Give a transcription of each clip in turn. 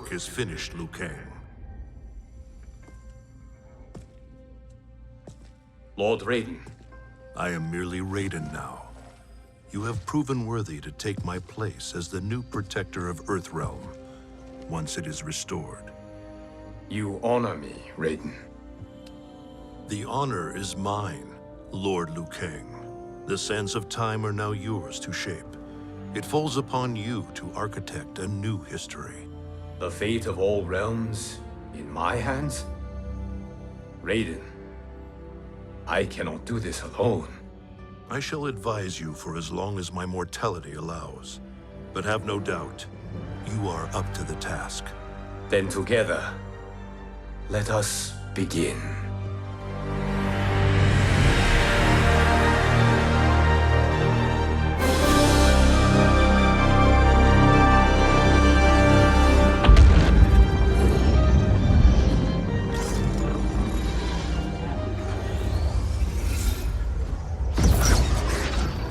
work is finished, Liu Kang. Lord Raiden. I am merely Raiden now. You have proven worthy to take my place as the new protector of Earthrealm, once it is restored. You honor me, Raiden. The honor is mine, Lord Liu Kang. The sands of time are now yours to shape. It falls upon you to architect a new history. The fate of all realms in my hands? Raiden, I cannot do this alone. I shall advise you for as long as my mortality allows. But have no doubt, you are up to the task. Then together, let us begin.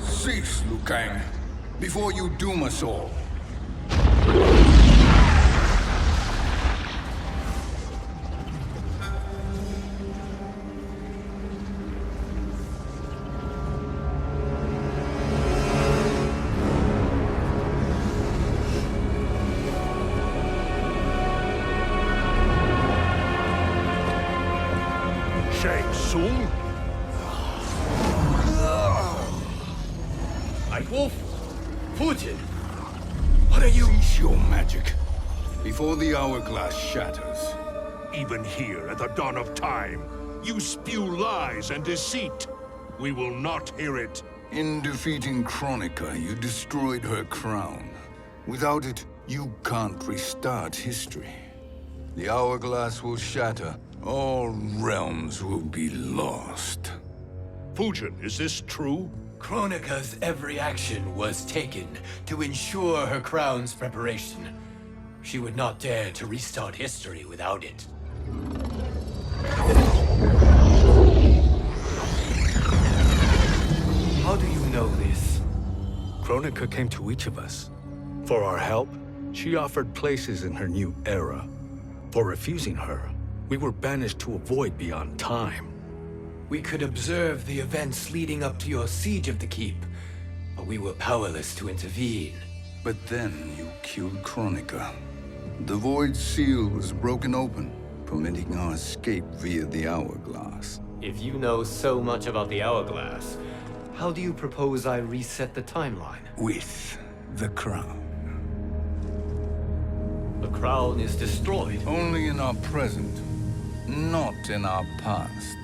Cease, Liu Kang, before you doom us all. Shang Tsung? Nightwolf? Fujin? What are you? Cease your magic, before the Hourglass shatters. Even here at the dawn of time, you spew lies and deceit. We will not hear it. In defeating Kronika, you destroyed her crown. Without it, you can't restart history. The Hourglass will shatter. All realms will be lost. Fujin, is this true? Kronika's every action was taken to ensure her crown's preparation. She would not dare to restart history without it. How do you know this? Kronika came to each of us. For our help, she offered places in her new era. For refusing her, we were banished to a void beyond time. We could observe the events leading up to your siege of the keep, but we were powerless to intervene. But then you killed Kronika. The Void Seal was broken open, permitting our escape via the Hourglass. If you know so much about the Hourglass, how do you propose I reset the timeline? With the crown. The crown is destroyed. Only in our present, not in our past.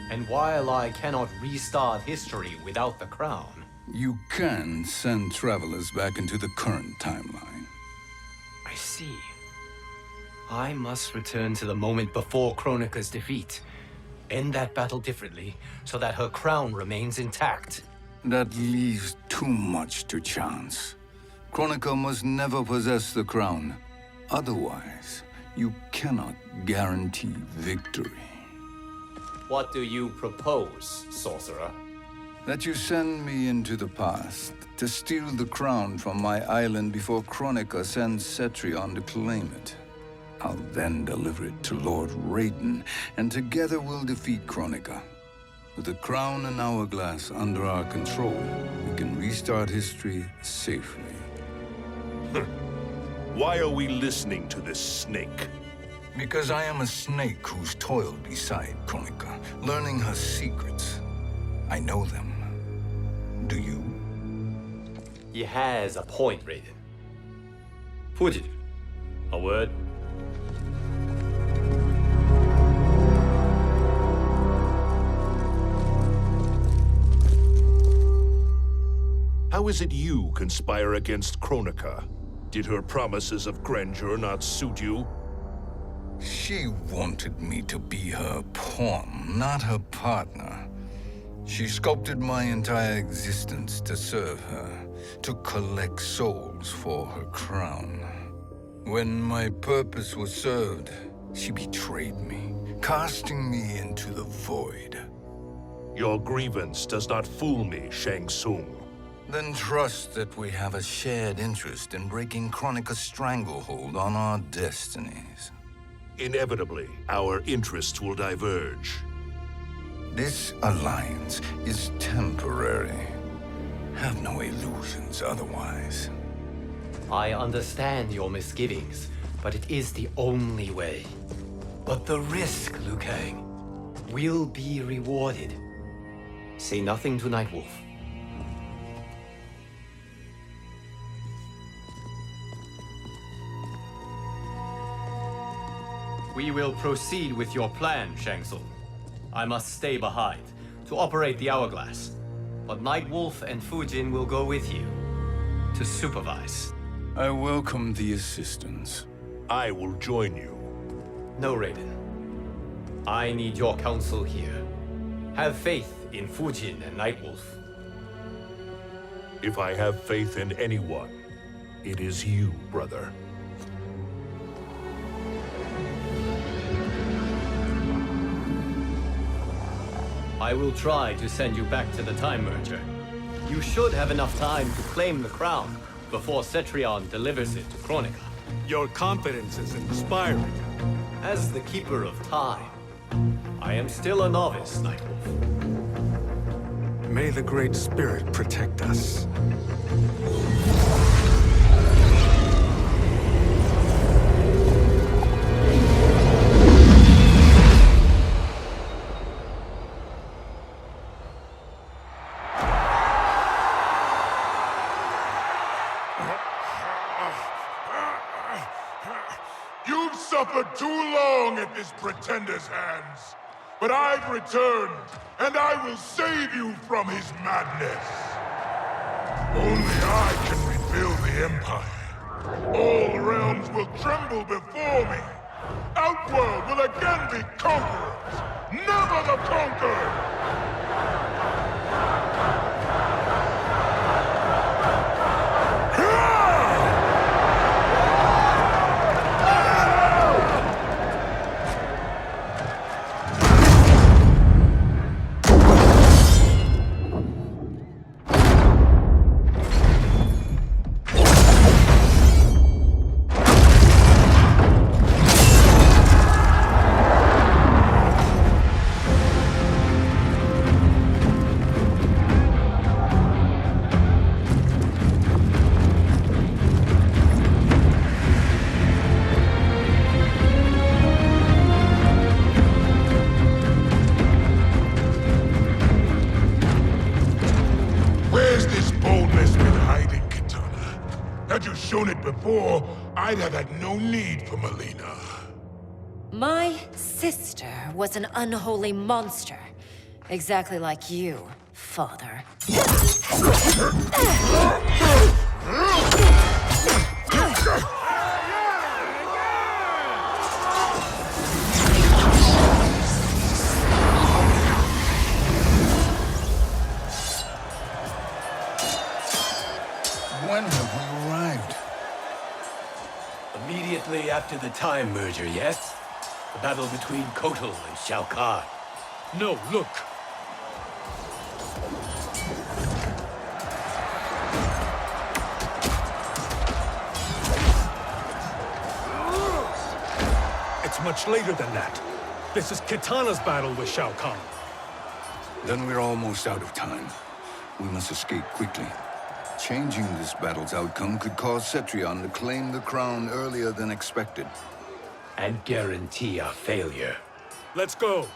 And while I cannot restart history without the crown, You can send travelers back into the current timeline. I see. I must return to the moment before Kronika's defeat. End that battle differently, so that her crown remains intact. That leaves too much to chance. Kronika must never possess the crown. Otherwise, you cannot guarantee victory. What do you propose, sorcerer? That you send me into the past to steal the crown from my island before Kronika sends Cetrion to claim it. I'll then deliver it to Lord Raiden, and together we'll defeat Kronika. With the crown and Hourglass under our control, we can restart history safely. Why are we listening to this snake? Because I am a snake who's toiled beside Kronika, learning her secrets. I know them. Do you? He has a point, Raiden. Fujin, a word? How is it you conspire against Kronika? Did her promises of grandeur not suit you? She wanted me to be her pawn, not her partner. She sculpted my entire existence to serve her, to collect souls for her crown. When my purpose was served, she betrayed me, casting me into the void. Your grievance does not fool me, Shang Tsung. Then trust that we have a shared interest in breaking Kronika's stranglehold on our destinies. Inevitably, our interests will diverge. This alliance is temporary. Have no illusions otherwise. I understand your misgivings, but it is the only way. But the risk, Liu Kang, will be rewarded. Say nothing to Nightwolf. We will proceed with your plan, Shang Tsung. I must stay behind to operate the Hourglass. But Nightwolf and Fujin will go with you to supervise. I welcome the assistance. I will join you. No, Raiden. I need your counsel here. Have faith in Fujin and Nightwolf. If I have faith in anyone, it is you, brother. I will try to send you back to the Time Merger. You should have enough time to claim the crown before Cetrion delivers it to Kronika. Your confidence is inspiring. As the Keeper of Time, I am still a novice, Nightwolf. May the Great Spirit protect us. You've suffered too long at this pretender's hands. But I've returned, and I will save you from his madness. Only I can rebuild the Empire. All realms will tremble before me. Outworld will again be conquerors, never the conquered! Had you shown it before, I'd have had no need for Melina. My sister was an unholy monster. Exactly like you, father. When have we arrived? Immediately after the Time Merger, yes? The battle between Kotal and Shao Kahn. No, look! It's much later than that. This is Kitana's battle with Shao Kahn. Then we're almost out of time. We must escape quickly. Changing this battle's outcome could cause Cetrion to claim the crown earlier than expected. And guarantee our failure. Let's go!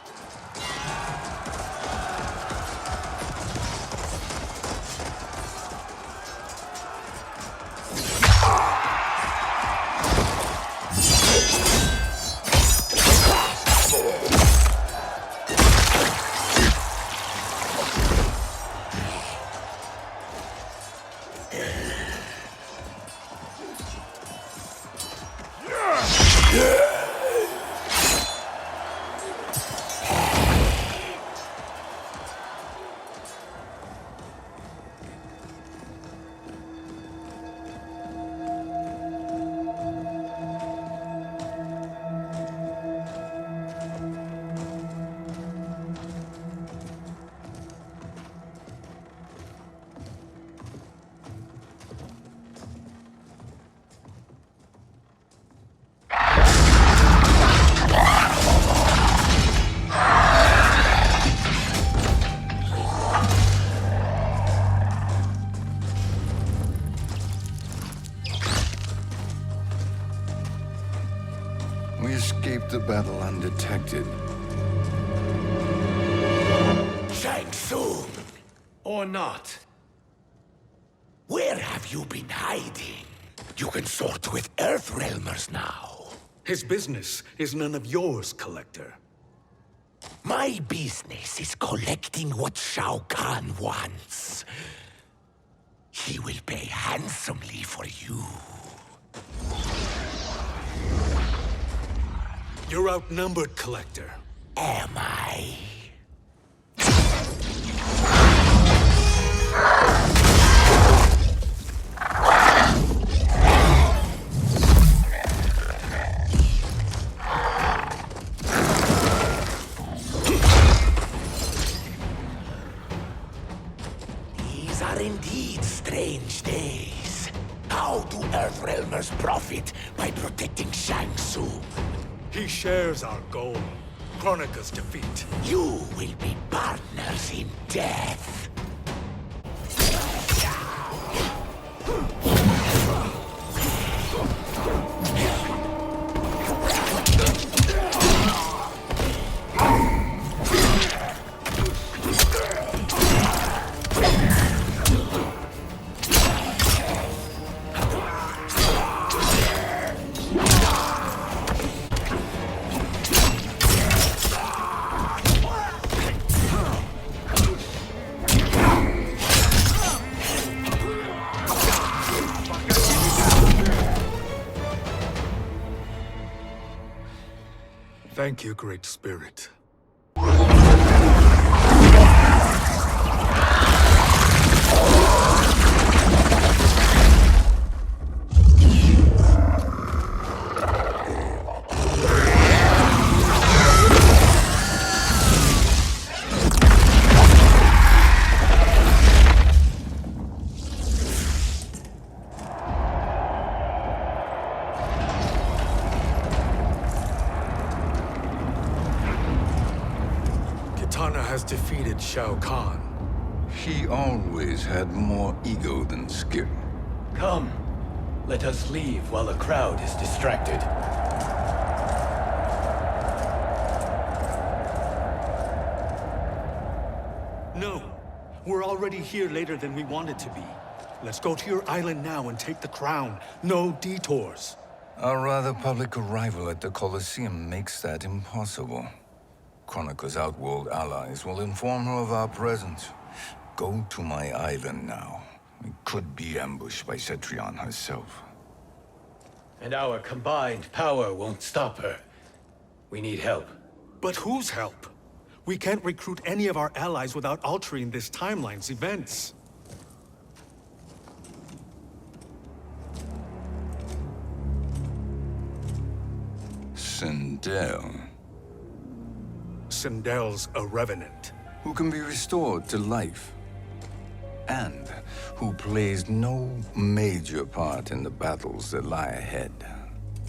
undetected. Shang Tsung, Or not. where have you been hiding? You can sort with Earthrealmers now. His business is none of yours, Collector. My business is collecting what Shao Kahn wants. He will pay handsomely for you. You're outnumbered, Collector. Am I? These are indeed strange days. How do Earthrealmers profit by protecting Shang Tsung? He shares our goal. Kronika's defeat. You will be partners in death. Thank you, Great Spirit. Kitana has defeated Shao Kahn. He always had more ego than skill. Come. Let us leave while the crowd is distracted. No. We're already here later than we wanted to be. Let's go to your island now and take the crown. No detours. Our rather public arrival at the Colosseum makes that impossible. Kronika's outworld allies will inform her of our presence. Go to my island now. We could be ambushed by Cetrion herself. And our combined power won't stop her. We need help. But whose help? We can't recruit any of our allies without altering this timeline's events. Sindel, Sindel's a revenant. who can be restored to life, and who plays no major part in the battles that lie ahead.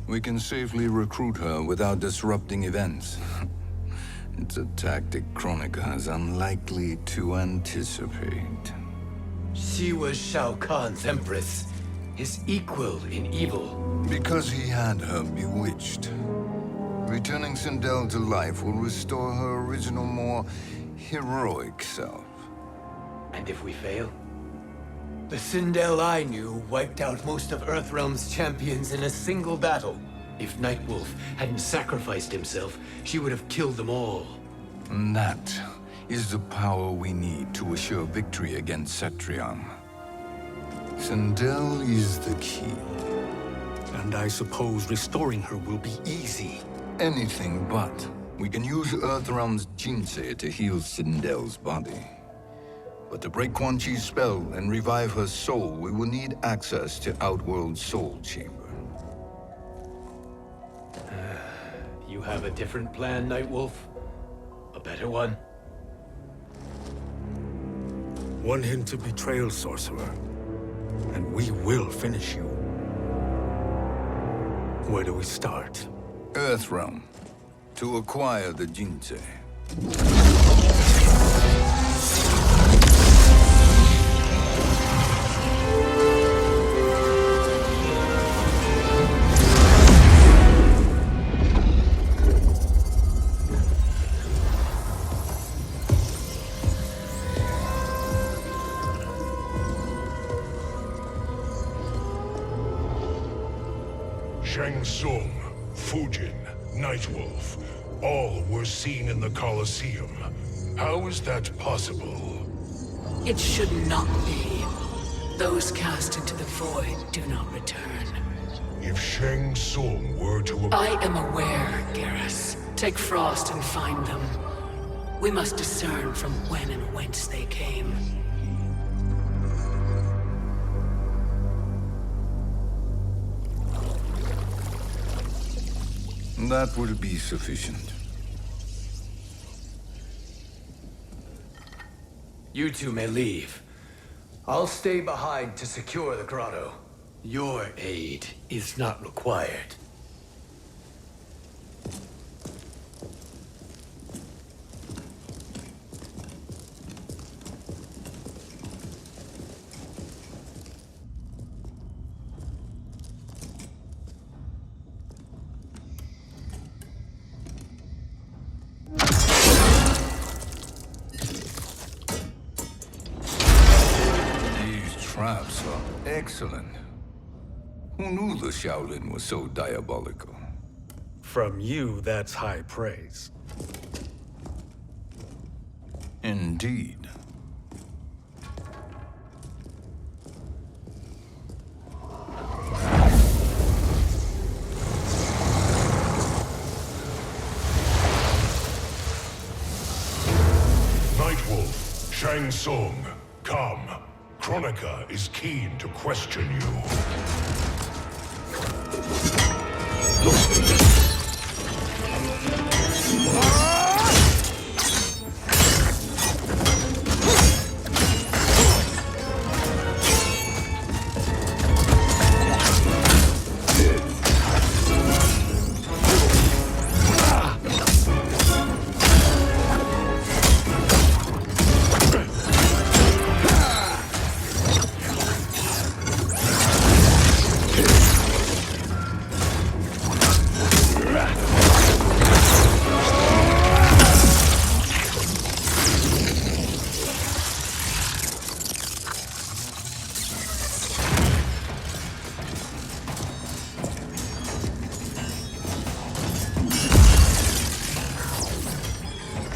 We can safely recruit her without disrupting events. It's a tactic Kronika is unlikely to anticipate. She was Shao Kahn's empress, his equal in evil. Because he had her bewitched. Returning Sindel to life will restore her original, more heroic self. And if we fail? The Sindel I knew wiped out most of Earthrealm's champions in a single battle. If Nightwolf hadn't sacrificed himself, she would have killed them all. And that is the power we need to assure victory against Cetrion. Sindel is the key. And I suppose restoring her will be easy. Anything but. We can use Earthrealm's Jinsei to heal Sindel's body. But to break Quan Chi's spell and revive her soul, we will need access to Outworld's Soul Chamber. You have a different plan, Nightwolf? A better one? One hint to betrayal, sorcerer. And we will finish you. Where do we start? Earthrealm. To acquire the Jinsei. Shang Tsung, Fujin, Nightwolf, all were seen in the Colosseum. How is that possible? It should not be. Those cast into the void do not return. If Shang Tsung were to... I am aware, Garrus. Take Frost and find them. We must discern from when and whence they came. That will be sufficient. You two may leave. I'll stay behind to secure the grotto. Your aid is not required. Traps are excellent. Who knew the Shaolin was so diabolical? From you, that's high praise. Indeed. Nightwolf, Shang Tsung, come. Kronika is keen to question you.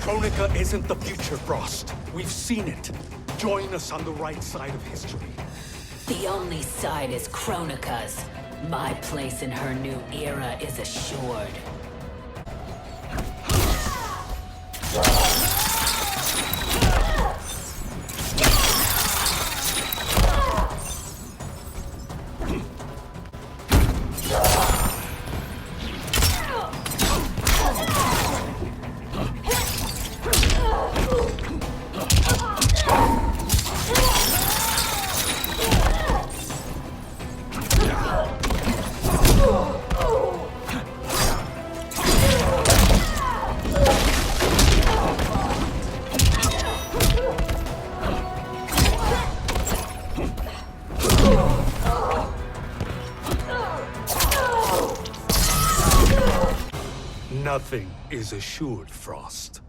Kronika isn't the future, Frost. We've seen it. Join us on the right side of history. The only side is Kronika's. My place in her new era is assured. Nothing is assured, Frost.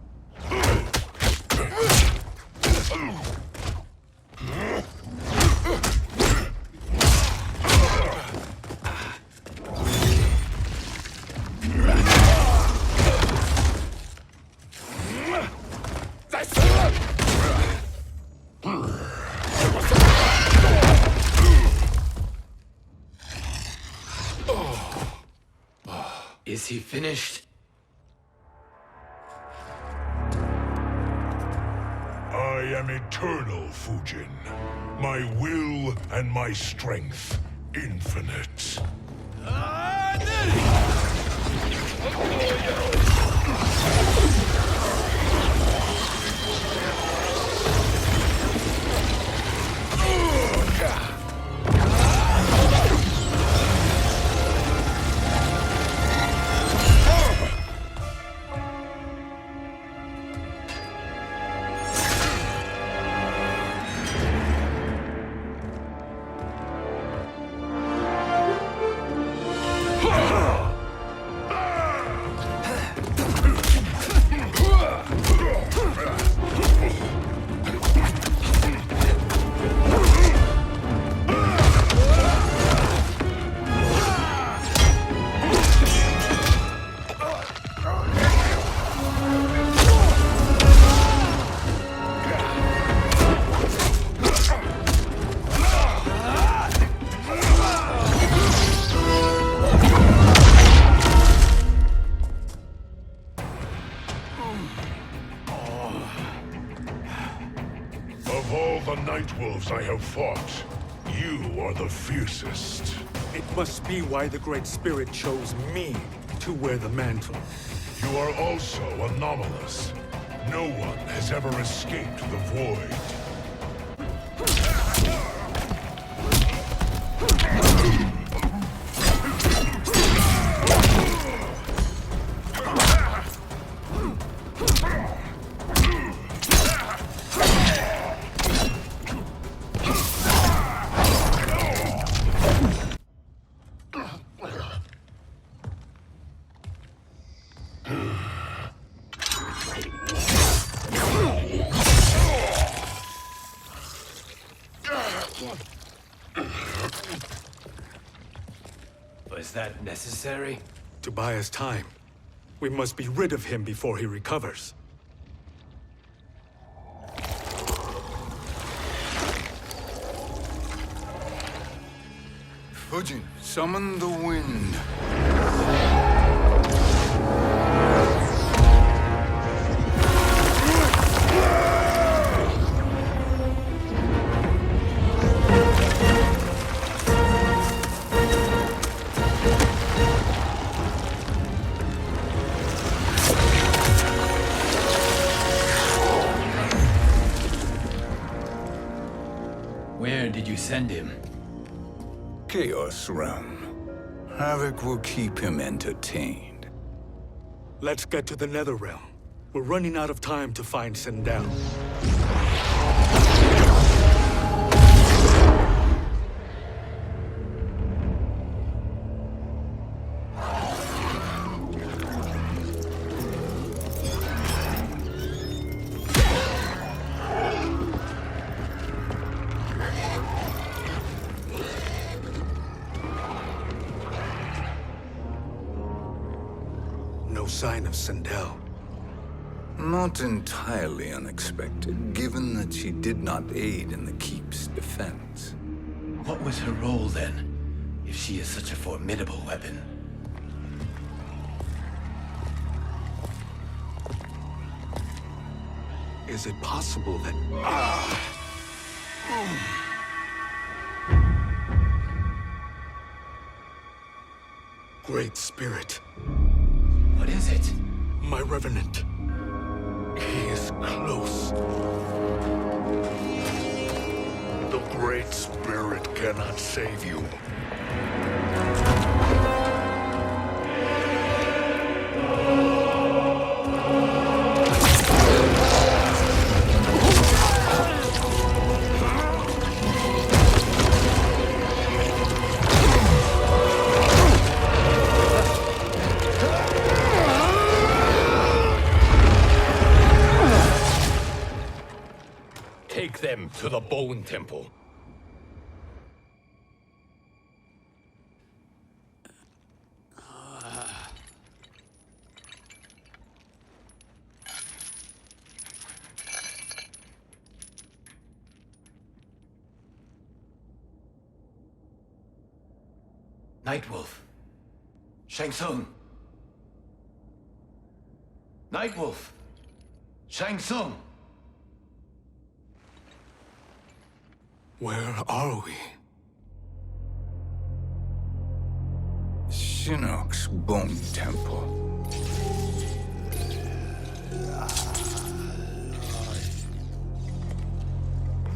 Is he finished? I am eternal, Fujin. My will and my strength, infinite. Of all the Nightwolves I have fought, you are the fiercest. It must be why the Great Spirit chose me to wear the mantle. You are also anomalous. No one has ever escaped the void. Was that necessary? To buy us time. We must be rid of him before he recovers. Fujin, summon the wind. Where did you send him? Chaos Realm. Havoc will keep him entertained. Let's get to the Netherrealm. We're running out of time to find Sindel. No sign of Sindel. Not entirely unexpected, given that she did not aid in the Keep's defense. What was her role then, if she is such a formidable weapon? Is it possible that... Great Spirit. What is it? My Revenant. He is close. The Great Spirit cannot save you. Take them to the Bone Temple. Nightwolf. Shang Tsung. Nightwolf. Shang Tsung. Where are we? Shinnok's Bone Temple.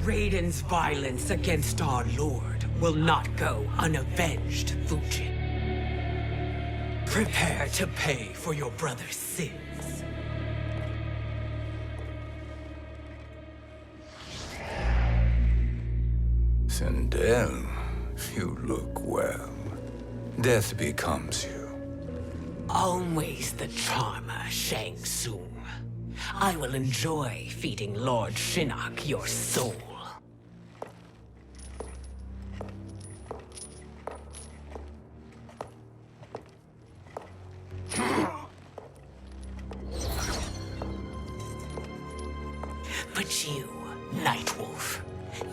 Raiden's violence against our lord will not go unavenged, Fujin. Prepare to pay for your brother's sins. Sindel, you look well. Death becomes you. Always the charmer, Shang Tsung. I will enjoy feeding Lord Shinnok your soul. But you, Nightwolf,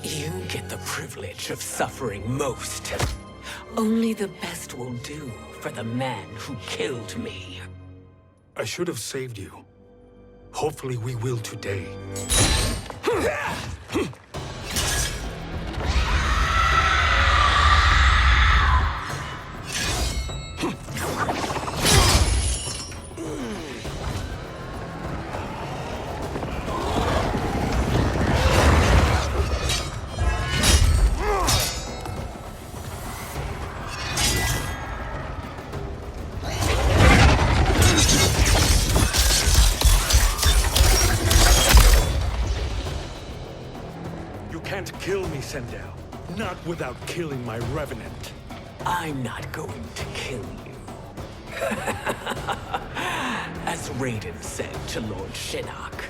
you get the privilege of suffering most. Only the best will do for the man who killed me. I should have saved you. Hopefully we will today. kill me, Sendel. Not without killing my revenant. I'm not going to kill you. As Raiden said to Lord Shinnok,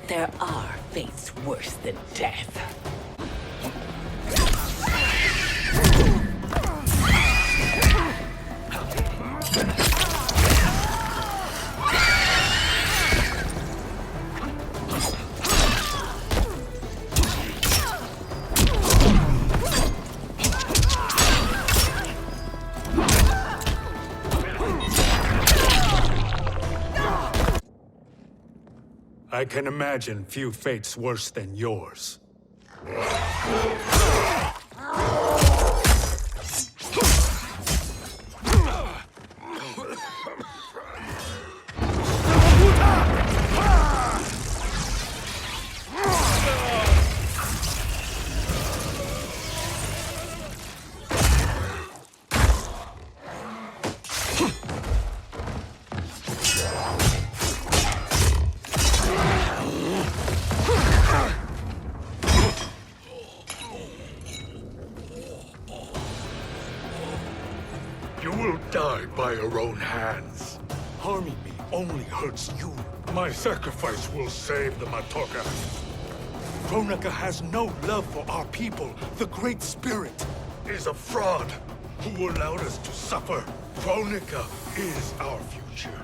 there are fates worse than death. I can imagine few fates worse than yours. You will die by your own hands. Harming me only hurts you. My sacrifice will save the Matoka. Kronika has no love for our people. The Great Spirit is a fraud who allowed us to suffer. Kronika is our future.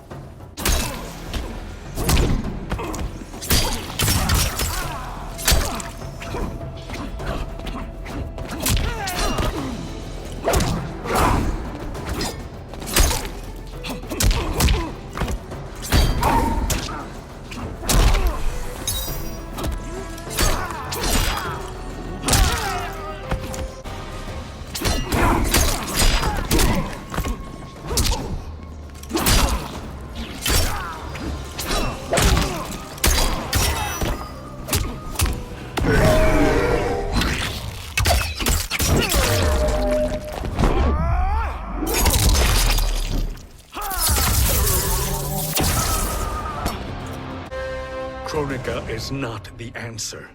Kronika is not the answer.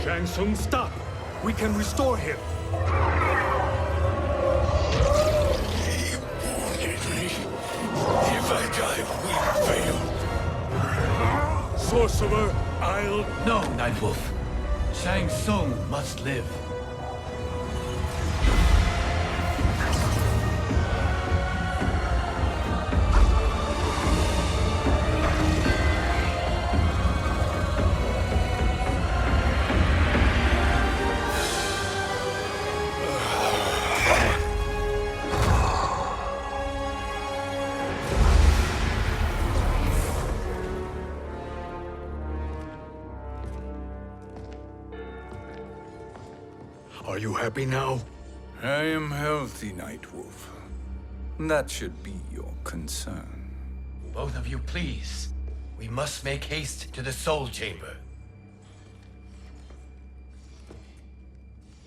Shang Tsung, stop! We can restore him! He wounded me. If I die, we fail. Sorcerer, I'll... No, Nightwolf. Shang Tsung must live. Are you happy now? I am healthy, Nightwolf. That should be your concern. Both of you, please. We must make haste to the Soul Chamber.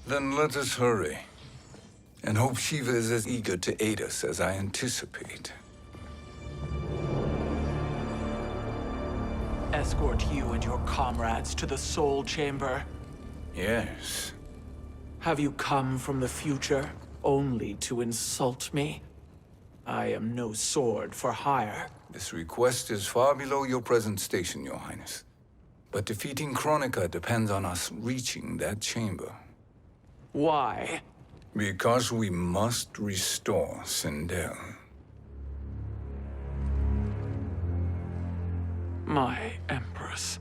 Then let us hurry. And hope Shiva is as eager to aid us as I anticipate. Escort you and your comrades to the Soul Chamber. Yes. Have you come from the future only to insult me? I am no sword for hire. This request is far below your present station, Your Highness. But defeating Kronika depends on us reaching that chamber. Why? Because we must restore Sindel. My Empress.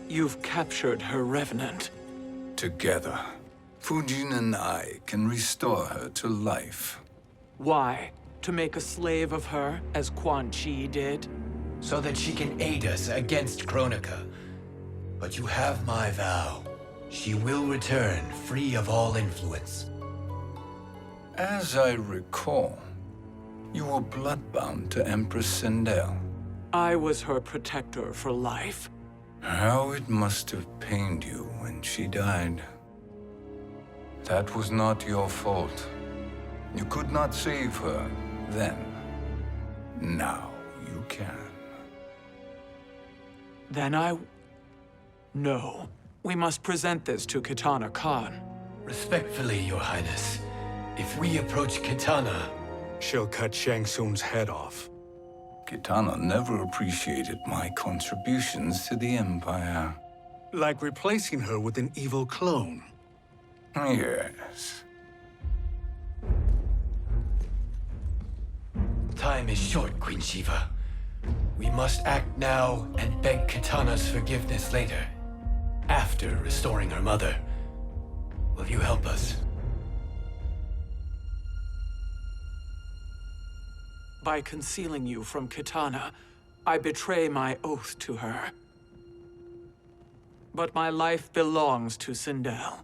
You've captured her revenant. Together, Fujin and I can restore her to life. Why? To make a slave of her, as Quan Chi did? So that she can aid us against Kronika. But you have my vow. She will return free of all influence. As I recall, you were bloodbound to Empress Sindel. I was her protector for life. How it must have pained you when she died. That was not your fault. You could not save her then. Now you can. Then No. We must present this to Kitana Khan. Respectfully, Your Highness, if we approach Kitana, She'll cut Shang Tsung's head off. Kitana never appreciated my contributions to the Empire. Like replacing her with an evil clone. Yes. time is short, Queen Shiva. We must act now and beg Kitana's forgiveness later, after restoring her mother. Will you help us? By concealing you from Kitana, I betray my oath to her. But my life belongs to Sindel.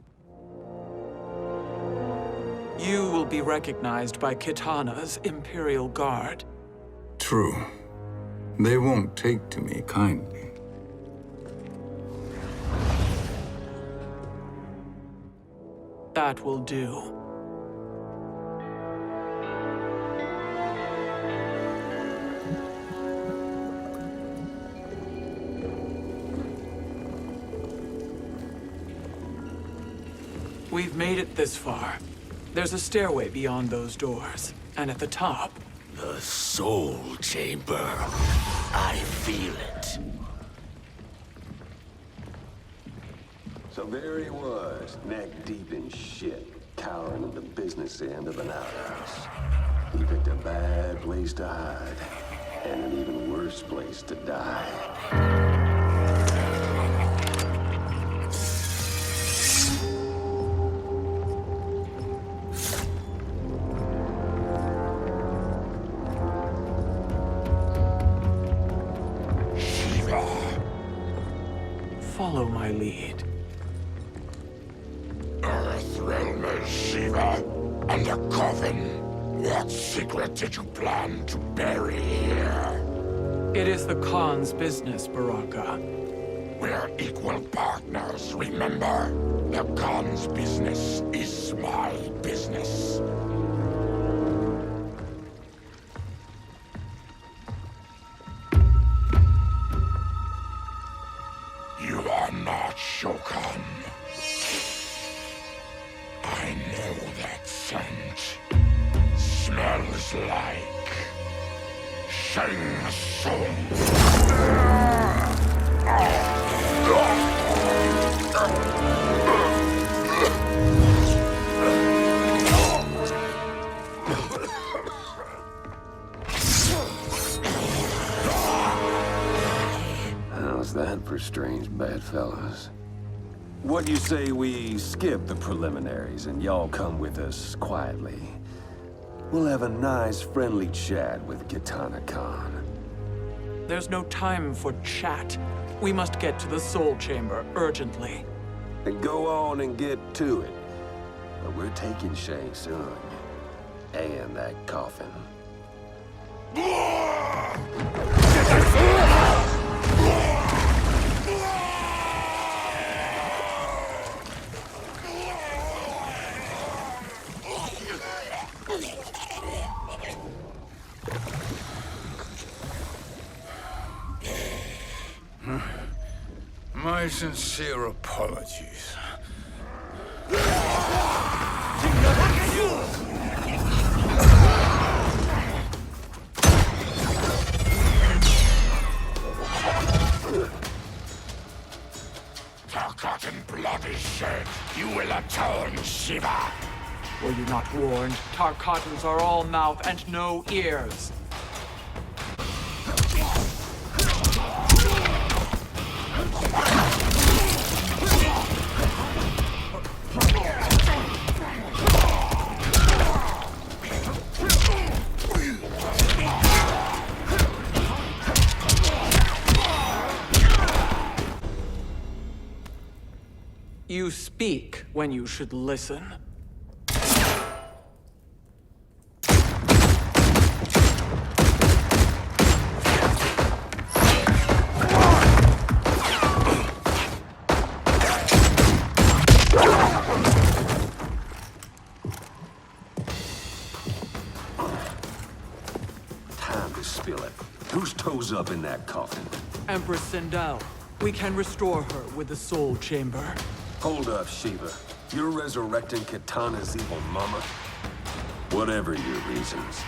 You will be recognized by Kitana's Imperial Guard. True. They won't take to me kindly. That will do. We've made it this far. There's a stairway beyond those doors, and at the top... The Soul Chamber. I feel it. So there he was, neck deep in shit, cowering at the business end of an outhouse. He picked a bad place to hide, and an even worse place to die. Follow my lead. Earth realm is Shiva, and a coffin. What secret did you plan to bury here? It is the Khan's business, Baraka. We're equal partners, remember? The Khan's business is my business. You are not Shokan. I know that scent. Smells like Shang Tsung. How's that for strange bedfellows? What do you say we skip the preliminaries and y'all come with us quietly? We'll have a nice, friendly chat with Kitana Khan. There's no time for chat. We must get to the Soul Chamber urgently. Then go on and get to it. But we're taking Shang Tsung. And that coffin. My sincere apologies. Tarkat and blood is shed. You will atone, Shiva. Were you not warned? Tarkatans are all mouth and no ears. You speak when you should listen. Time to spill it. Whose toes up in that coffin? Empress Sindel. We can restore her with the Soul Chamber. Hold up, Shiva. You're resurrecting Kitana's evil mama? Whatever your reasons,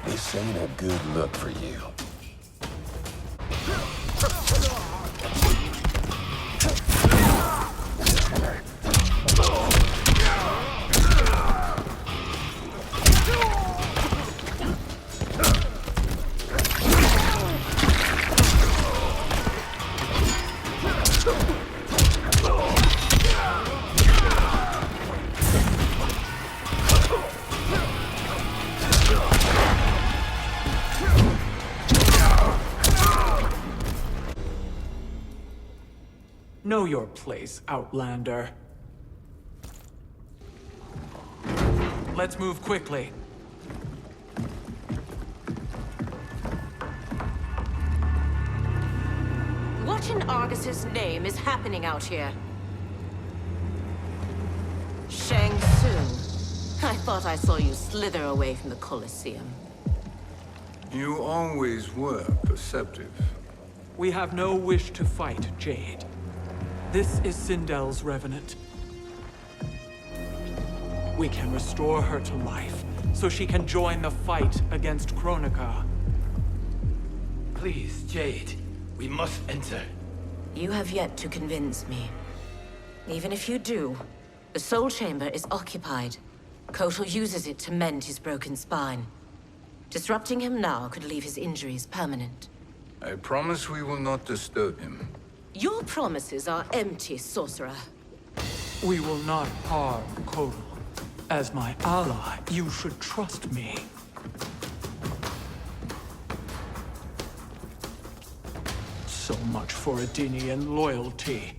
this ain't a good look for you. Know your place, Outlander. Let's move quickly. What in Argus's name is happening out here? Shang Tsung. I thought I saw you slither away from the Colosseum. You always were perceptive. We have no wish to fight, Jade. This is Sindel's revenant. We can restore her to life, so she can join the fight against Kronika. Please, Jade, we must enter. You have yet to convince me. Even if you do, the Soul Chamber is occupied. Kotal uses it to mend his broken spine. Disrupting him now could leave his injuries permanent. I promise we will not disturb him. Your promises are empty, sorcerer. We will not harm Kotal. As my ally, you should trust me. So much for Adenian loyalty.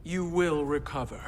You will recover.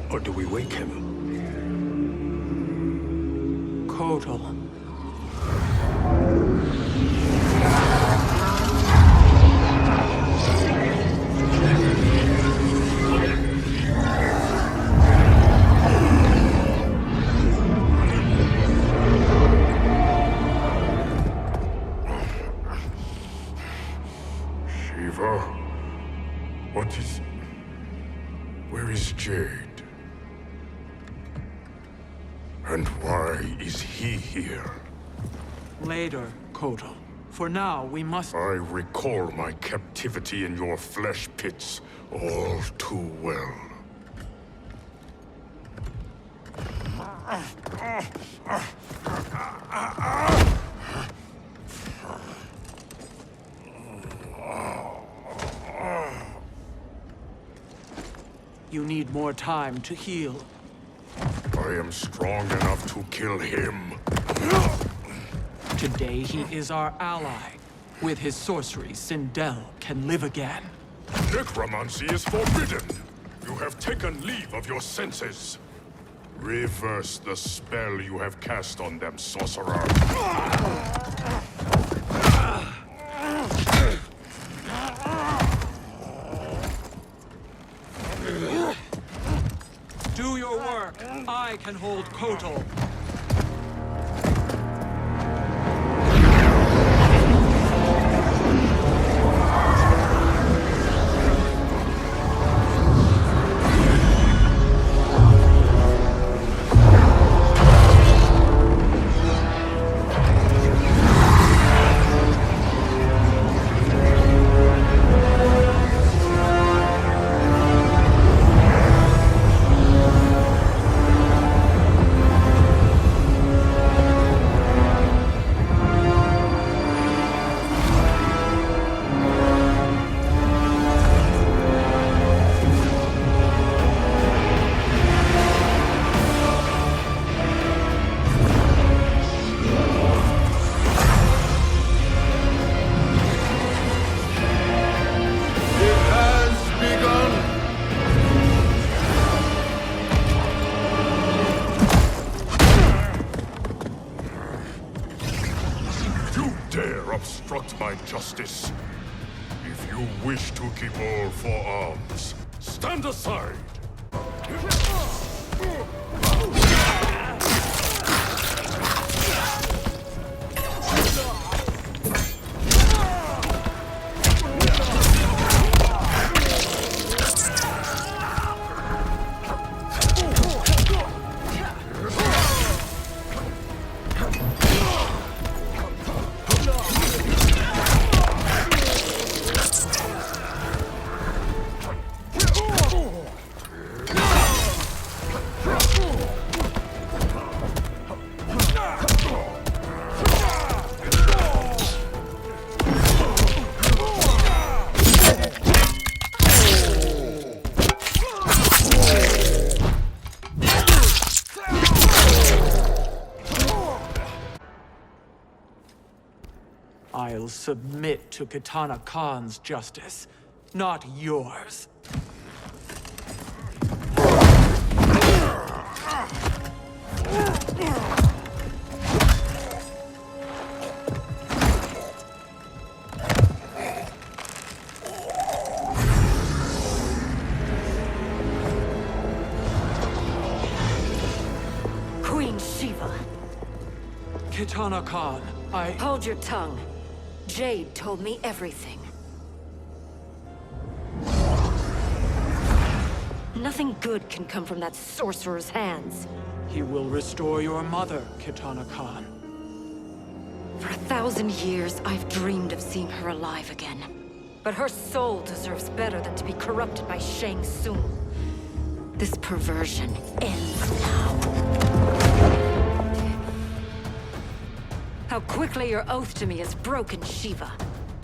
Or do we wake him? Kotal. Shiva? What is... Where is Jade? And why is he here? Later, Kotal. For now, we must... I recall my captivity in your flesh pits all too well. You need more time to heal. I am strong enough to kill him. Today he is our ally. With his sorcery, Sindel can live again. Necromancy is forbidden. You have taken leave of your senses. Reverse the spell you have cast on them, sorcerer. Do your work. I can hold Kotal. Obstruct my justice. If you wish to keep all four arms, stand aside! I'll submit to Kitana Khan's justice, not yours. Queen Shiva. Kitana Khan, Hold your tongue. Jade told me everything. Nothing good can come from that sorcerer's hands. He will restore your mother, Kitana Khan. For 1,000 years, I've dreamed of seeing her alive again. But her soul deserves better than to be corrupted by Shang Tsung. This perversion ends now. How quickly your oath to me has broken, Shiva.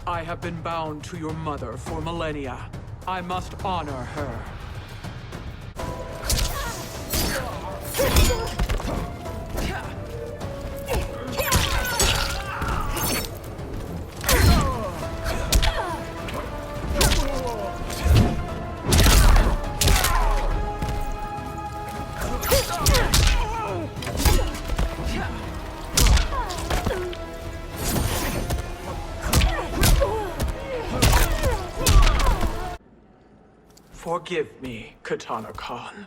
I have been bound to your mother for millennia. I must honor her. Forgive me, Kitana Khan.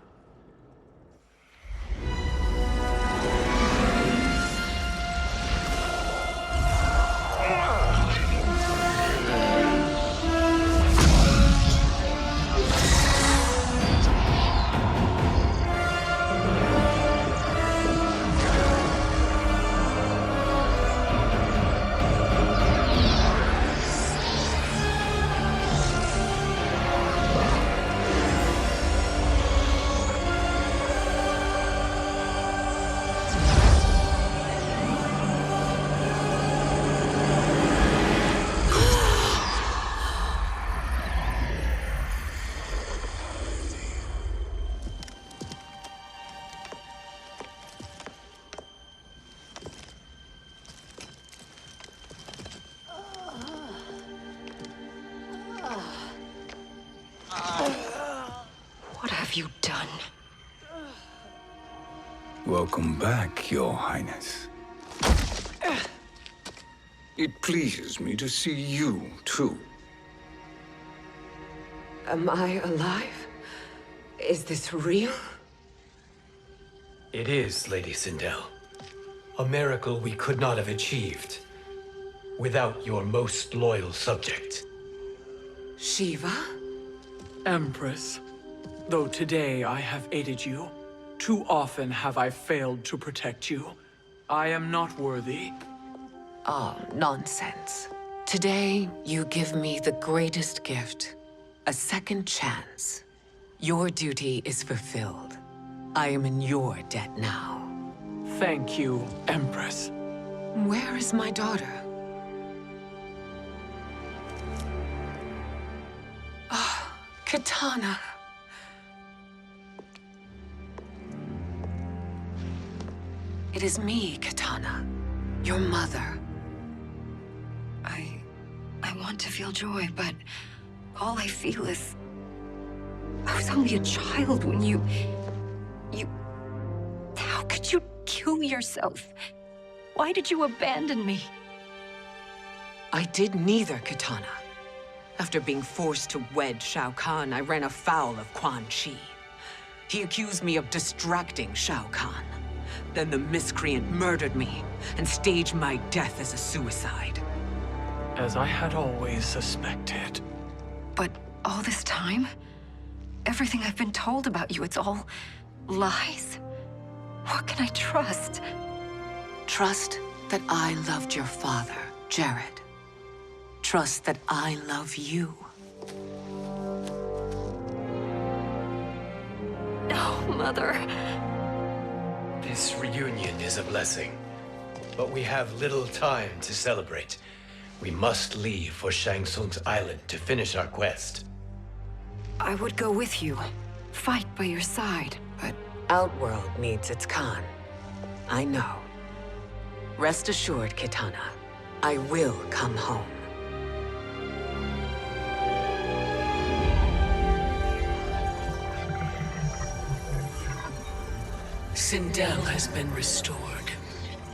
Welcome back, Your Highness. It pleases me to see you, too. Am I alive? Is this real? It is, Lady Sindel. A miracle we could not have achieved without your most loyal subject. Shiva? Empress, though today I have aided you, too often have I failed to protect you. I am not worthy. Oh, nonsense. Today, you give me the greatest gift. A second chance. Your duty is fulfilled. I am in your debt now. Thank you, Empress. Where is my daughter? Ah, Katana. It is me, Katana. Your mother. I want to feel joy, but all I feel is... I was only a child when you... How could you kill yourself? Why did you abandon me? I did neither, Katana. After being forced to wed Shao Kahn, I ran afoul of Quan Chi. He accused me of distracting Shao Kahn. Then the miscreant murdered me and staged my death as a suicide. As I had always suspected. But all this time? Everything I've been told about you, it's all lies? What can I trust? Trust that I loved your father, Jared. Trust that I love you. Oh, Mother. This reunion is a blessing, but we have little time to celebrate. We must leave for Shang Tsung's island to finish our quest. I would go with you, fight by your side, but... Outworld needs its Khan. I know. Rest assured, Katana. I will come home. Sindel has been restored.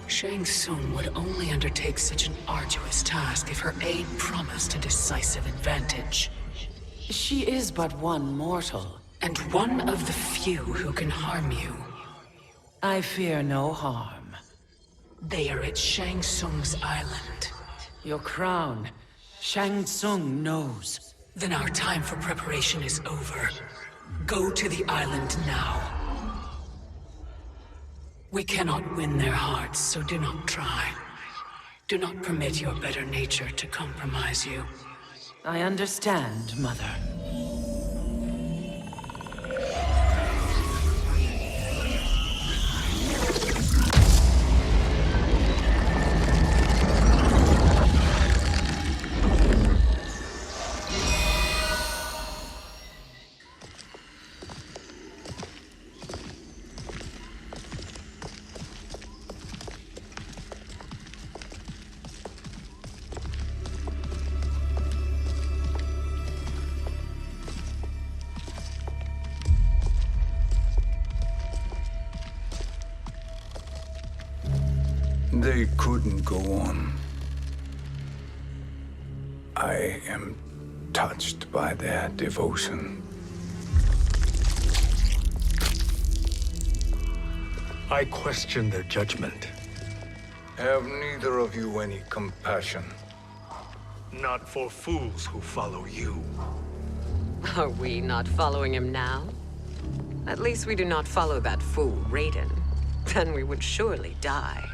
Shang Tsung would only undertake such an arduous task if her aid promised a decisive advantage. She is but one mortal, and one of the few who can harm you. I fear no harm. They are at Shang Tsung's island. Your crown, Shang Tsung knows. Then our time for preparation is over. Go to the island now. We cannot win their hearts, so do not try. Do not permit your better nature to compromise you. I understand, Mother. They couldn't go on. I am touched by their devotion. I question their judgment. Have neither of you any compassion? Not for fools who follow you. Are we not following him now? At least we do not follow that fool, Raiden. Then we would surely die.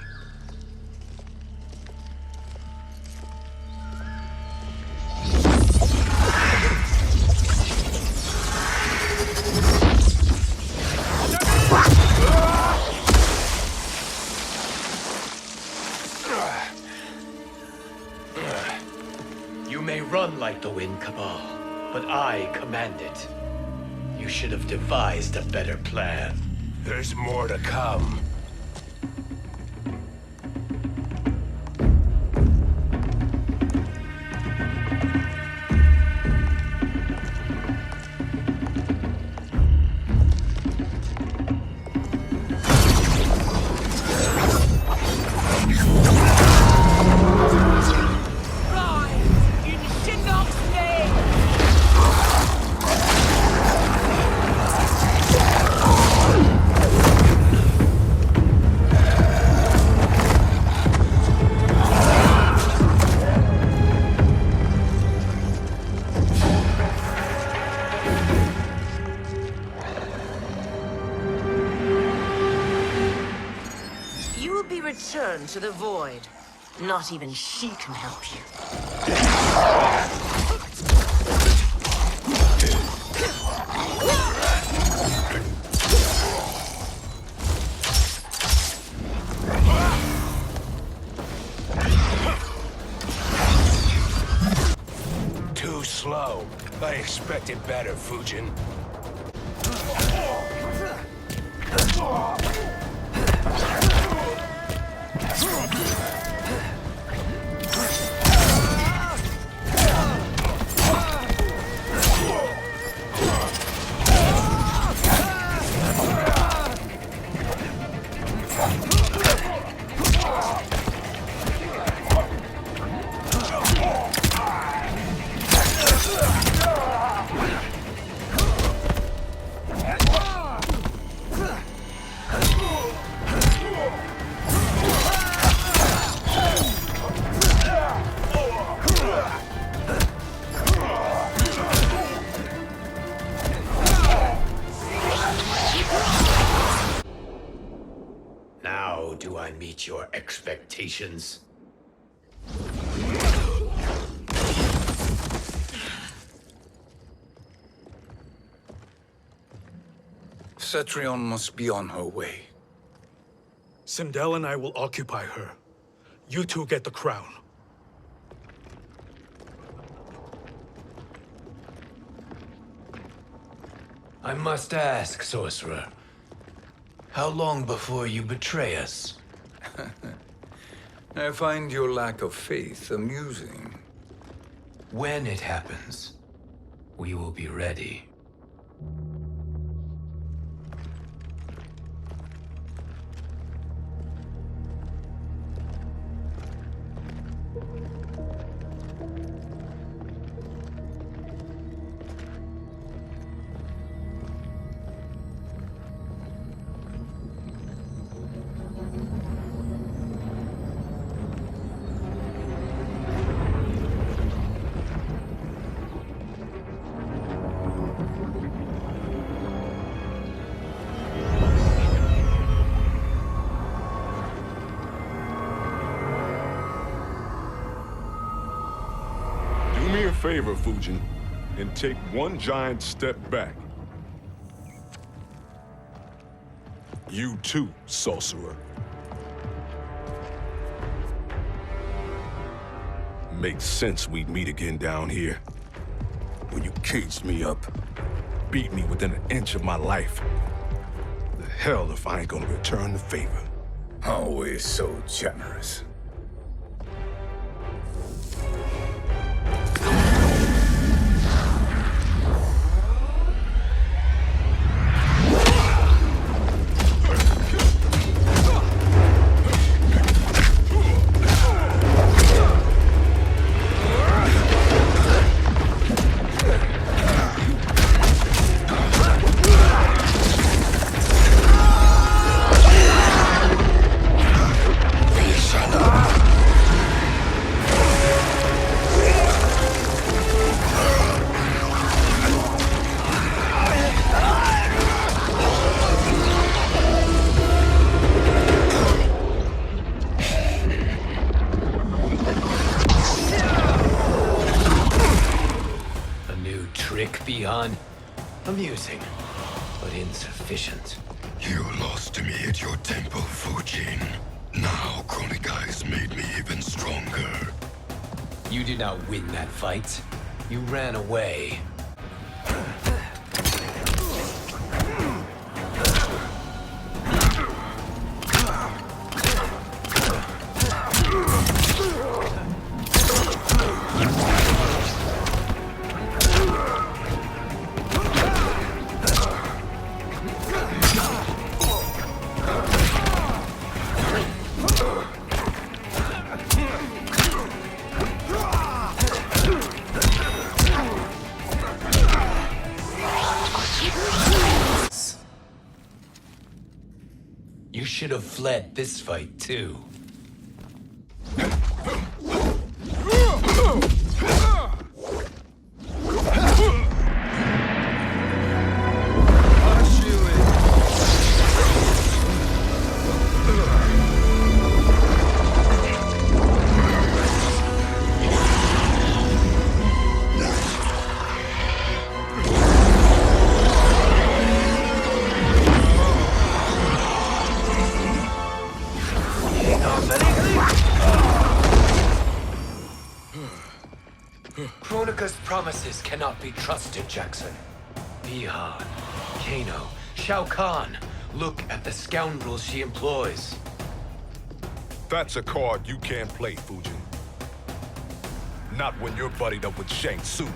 You may run like the wind, Cabal, but I command it. You should have devised a better plan. There's more to come. return to the void. Not even she can help you. Too slow. I expected better, Fujin. Now do I meet your expectations? Cetrion must be on her way. Sindel and I will occupy her. You two get the crown. I must ask, sorcerer. How long before you betray us? I find your lack of faith amusing. When it happens, we will be ready. Do me a favor, Fujin, and take one giant step back. You too, sorcerer. Makes sense we'd meet again down here. When you caged me up, beat me within an inch of my life. The hell if I ain't gonna return the favor. Always so generous. Amusing, but insufficient. You lost to me at your temple, Fujin. Now Kronika has made me even stronger. You did not win that fight. You ran away. You should have fled this fight, too. Kronika's promises cannot be trusted, Jackson. Bihan, Kano, Shao Kahn. Look at the scoundrels she employs. That's a card you can't play, Fujin. Not when you're buddied up with Shang Tsung.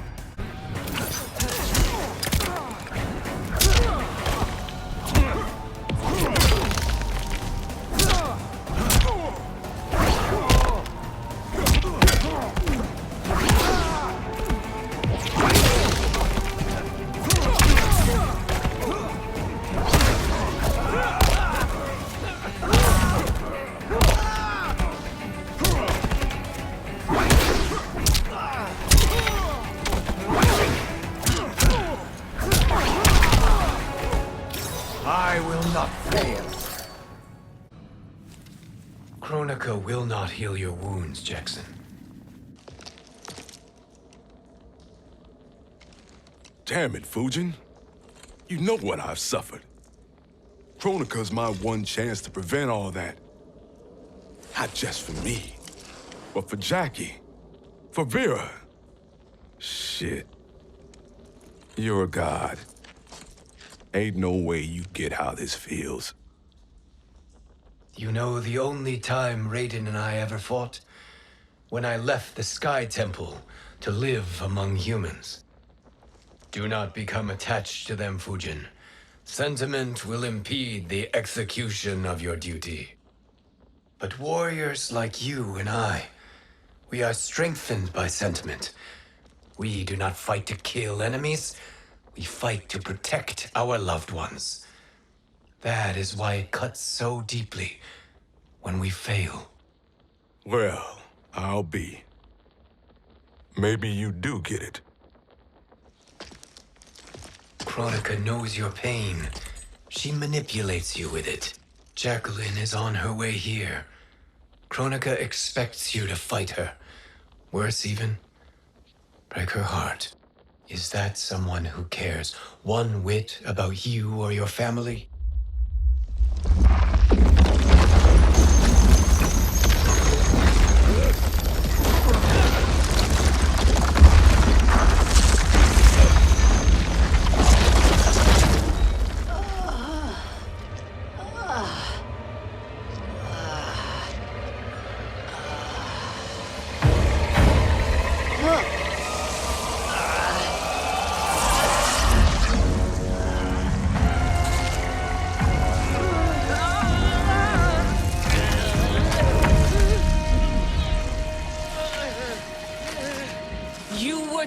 I will not fail. Kronika will not heal your wounds, Jackson. Damn it, Fujin. You know what I've suffered. Kronika's my one chance to prevent all that. Not just for me, but for Jackie, for Vera. Shit. You're a god. Ain't no way you get how this feels. You know the only time Raiden and I ever fought? When I left the Sky Temple to live among humans. Do not become attached to them, Fujin. Sentiment will impede the execution of your duty. But warriors like you and I, we are strengthened by sentiment. We do not fight to kill enemies. We fight to protect our loved ones. That is why it cuts so deeply when we fail. Well, I'll be. Maybe you do get it. Kronika knows your pain. She manipulates you with it. Jacqueline is on her way here. Kronika expects you to fight her. Worse even, break her heart. Is that someone who cares one whit about you or your family?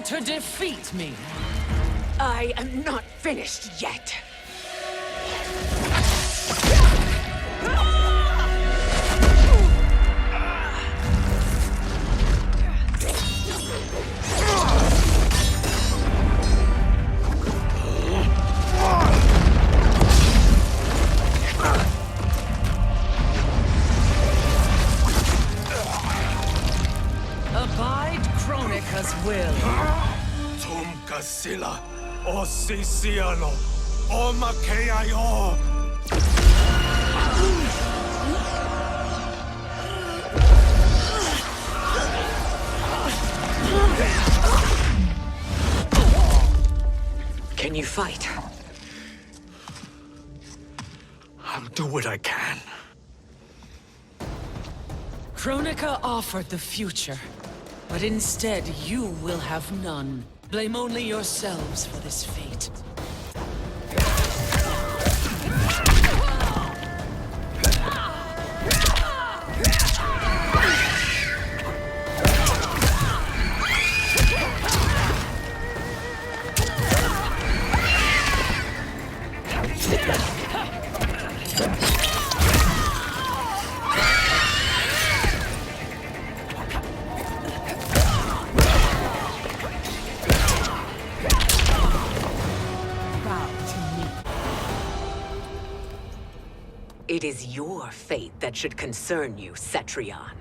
To defeat me. I am not finished yet. Abide Kronika's will. Sila, o Sisiano, o Makeayo. Can you fight? I'll do what I can. Kronika offered the future, but instead you will have none. Blame only yourselves for this fate. It is your fate that should concern you, Cetrion.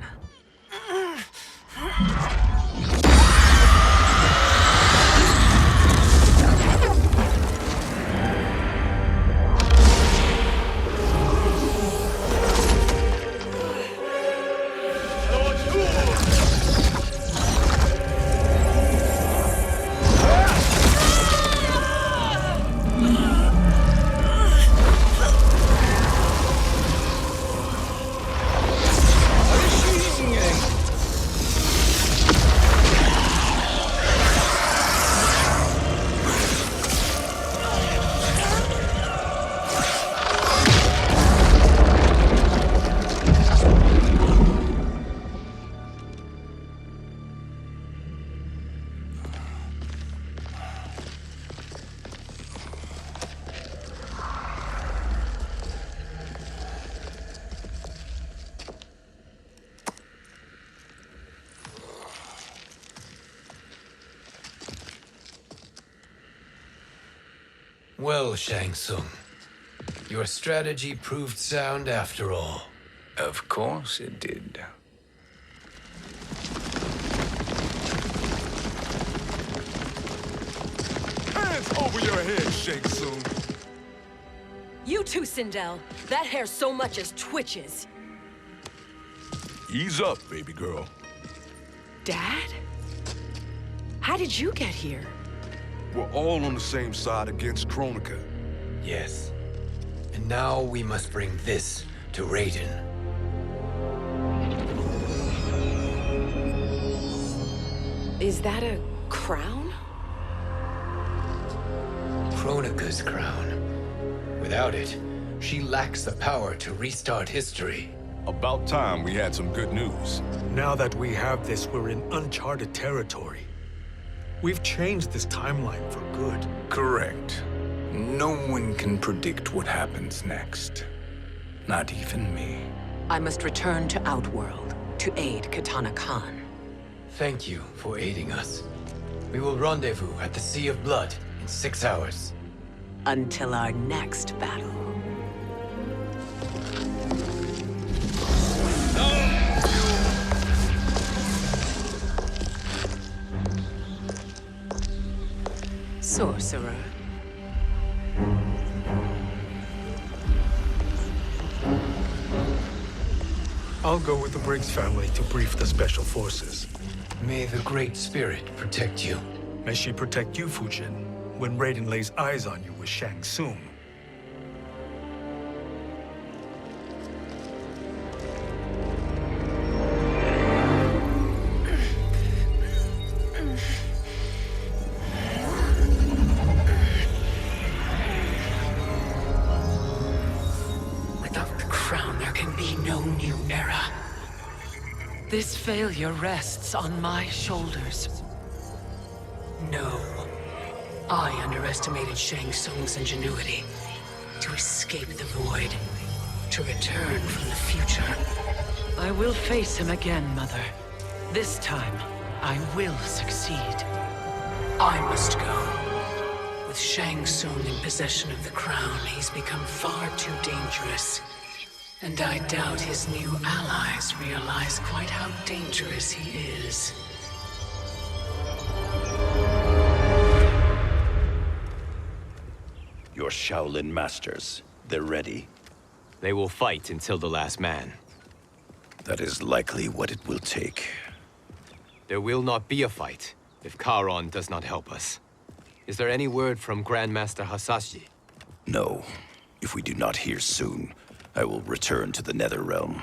Well, Shang Tsung, your strategy proved sound after all. Of course it did. Hands over your head, Shang Tsung. You too, Sindel. That hair so much as twitches. Ease up, baby girl. Dad? How did you get here? We're all on the same side against Kronika. Yes. And now we must bring this to Raiden. Is that a crown? Kronika's crown. Without it, she lacks the power to restart history. About time we had some good news. Now that we have this, we're in uncharted territory. We've changed this timeline for good. Correct. No one can predict what happens next. Not even me. I must return to Outworld to aid Katana Khan. Thank you for aiding us. We will rendezvous at the Sea of Blood in 6 hours. Until our next battle. Sorcerer. I'll go with the Briggs family to brief the Special Forces. May the Great Spirit protect you. May she protect you, Fujin, when Raiden lays eyes on you with Shang Tsung. Without the crown, there can be no new era. This failure rests on my shoulders. No. I underestimated Shang Tsung's ingenuity. To escape the void. To return from the future. I will face him again, Mother. This time, I will succeed. I must go. With Shang Tsung in possession of the crown, he's become far too dangerous. And I doubt his new allies realize quite how dangerous he is. Your Shaolin masters, they're ready. They will fight until the last man. That is likely what it will take. There will not be a fight if Charon does not help us. Is there any word from Grandmaster Hasashi? No. If we do not hear soon, I will return to the Netherrealm.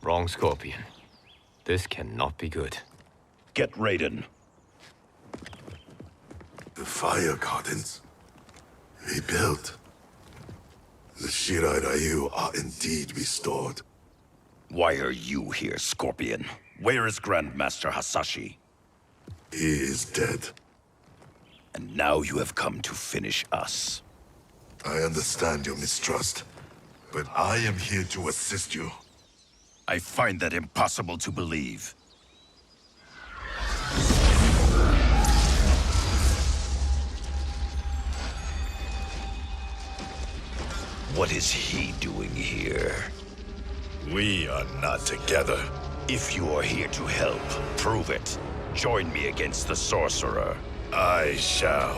Wrong, Scorpion. This cannot be good. Get Raiden. The fire gardens. Rebuilt. The Shirai Ryu are indeed restored. Why are you here, Scorpion? Where is Grandmaster Hasashi? He is dead. And now you have come to finish us. I understand your mistrust, but I am here to assist you. I find that impossible to believe. What is he doing here? We are not together. If you are here to help, prove it. Join me against the Sorcerer. I shall.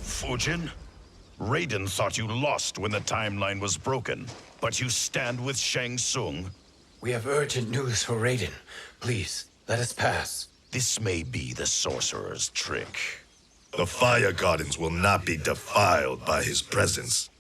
Fujin? Raiden thought you lost when the timeline was broken, but you stand with Shang Tsung? We have urgent news for Raiden. Please, let us pass. This may be the Sorcerer's trick. The fire gardens will not be defiled by his presence.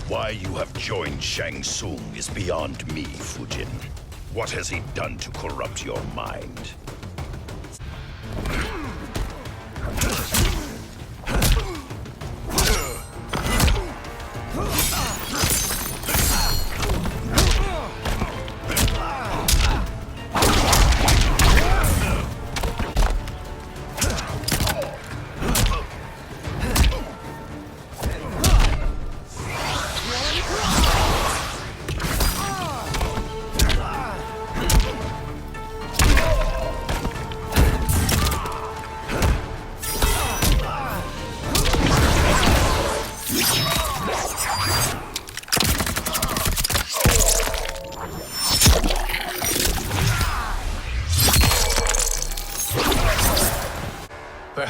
Why you have joined Shang Tsung is beyond me, Fujin. What has he done to corrupt your mind?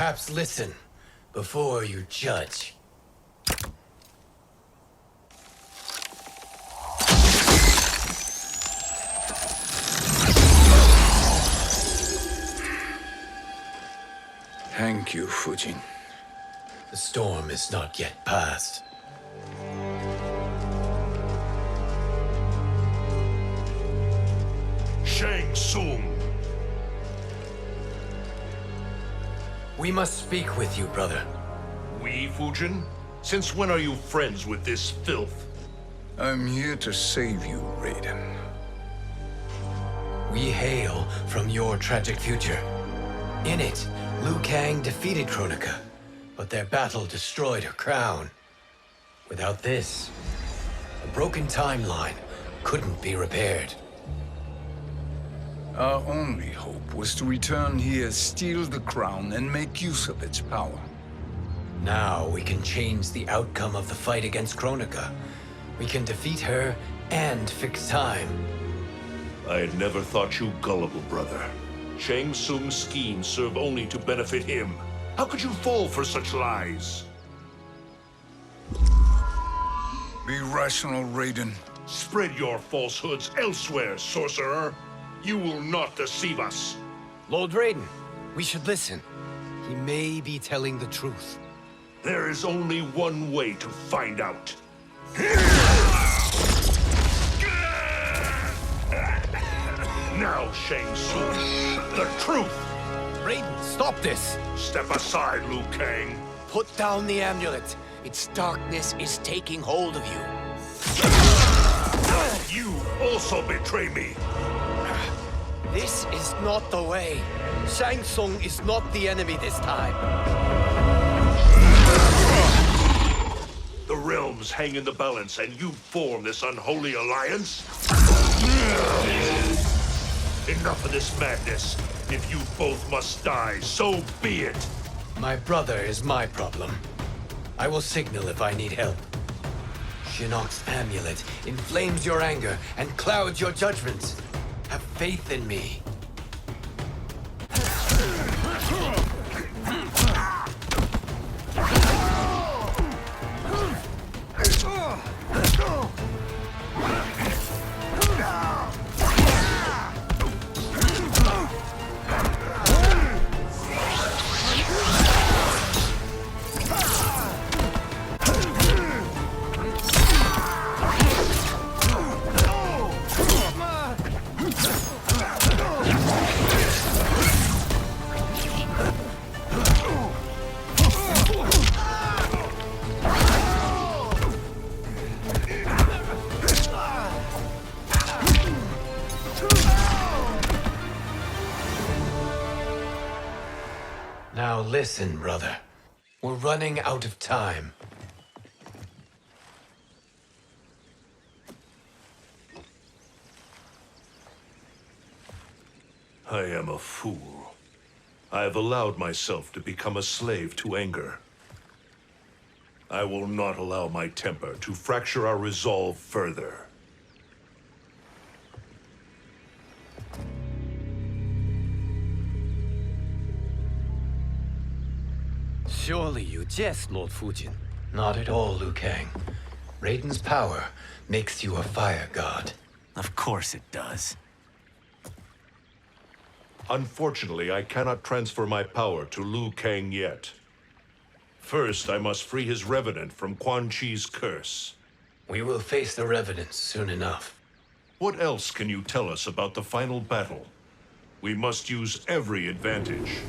Perhaps listen before you judge. Thank you, Fujin. The storm is not yet past. Shang Tsung! We must speak with you, brother. We, Fujin? Since when are you friends with this filth? I'm here to save you, Raiden. We hail from your tragic future. In it, Liu Kang defeated Kronika, but their battle destroyed her crown. Without this, a broken timeline couldn't be repaired. Our only hope was to return here, steal the crown, and make use of its power. Now we can change the outcome of the fight against Kronika. We can defeat her and fix time. I had never thought you gullible, brother. Shang Tsung's schemes serve only to benefit him. How could you fall for such lies? Be rational, Raiden. Spread your falsehoods elsewhere, sorcerer. You will not deceive us. Lord Raiden, we should listen. He may be telling the truth. There is only one way to find out. Now, Shang Tsung, the truth! Raiden, stop this! Step aside, Liu Kang. Put down the amulet. Its darkness is taking hold of you. You also betray me. This is not the way. Shang Tsung is not the enemy this time. The realms hang in the balance, and you form this unholy alliance? Enough of this madness. If you both must die, so be it. My brother is my problem. I will signal if I need help. Shinnok's amulet inflames your anger and clouds your judgments. Have faith in me. Now listen, brother. We're running out of time. I am a fool. I have allowed myself to become a slave to anger. I will not allow my temper to fracture our resolve further. Surely you jest, Lord Fujin. Not at all, Liu Kang. Raiden's power makes you a fire god. Of course it does. Unfortunately, I cannot transfer my power to Liu Kang yet. First, I must free his revenant from Quan Chi's curse. We will face the revenants soon enough. What else can you tell us about the final battle? We must use every advantage.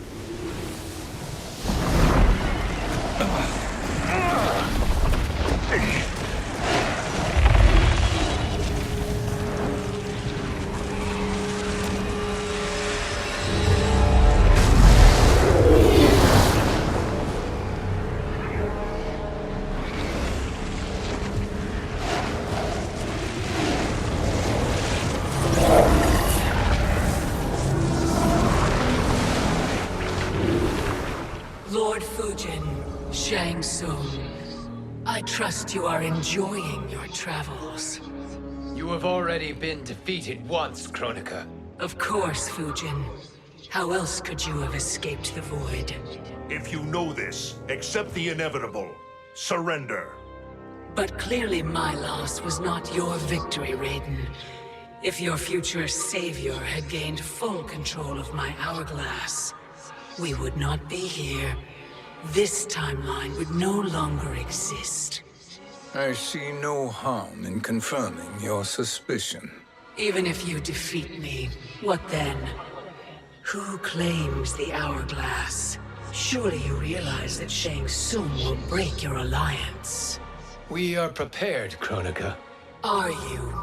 Lord Fujin, Shang Tsung, I trust you are enjoying your travels. You have already been defeated once, Kronika. Of course, Fujin. How else could you have escaped the void? If you know this, accept the inevitable. Surrender. But clearly my loss was not your victory, Raiden. If your future savior had gained full control of my hourglass, we would not be here. This timeline would no longer exist. I see no harm in confirming your suspicion. Even if you defeat me, what then? Who claims the hourglass? Surely you realize that Shang Tsung will break your alliance. We are prepared, Kronika. Are you?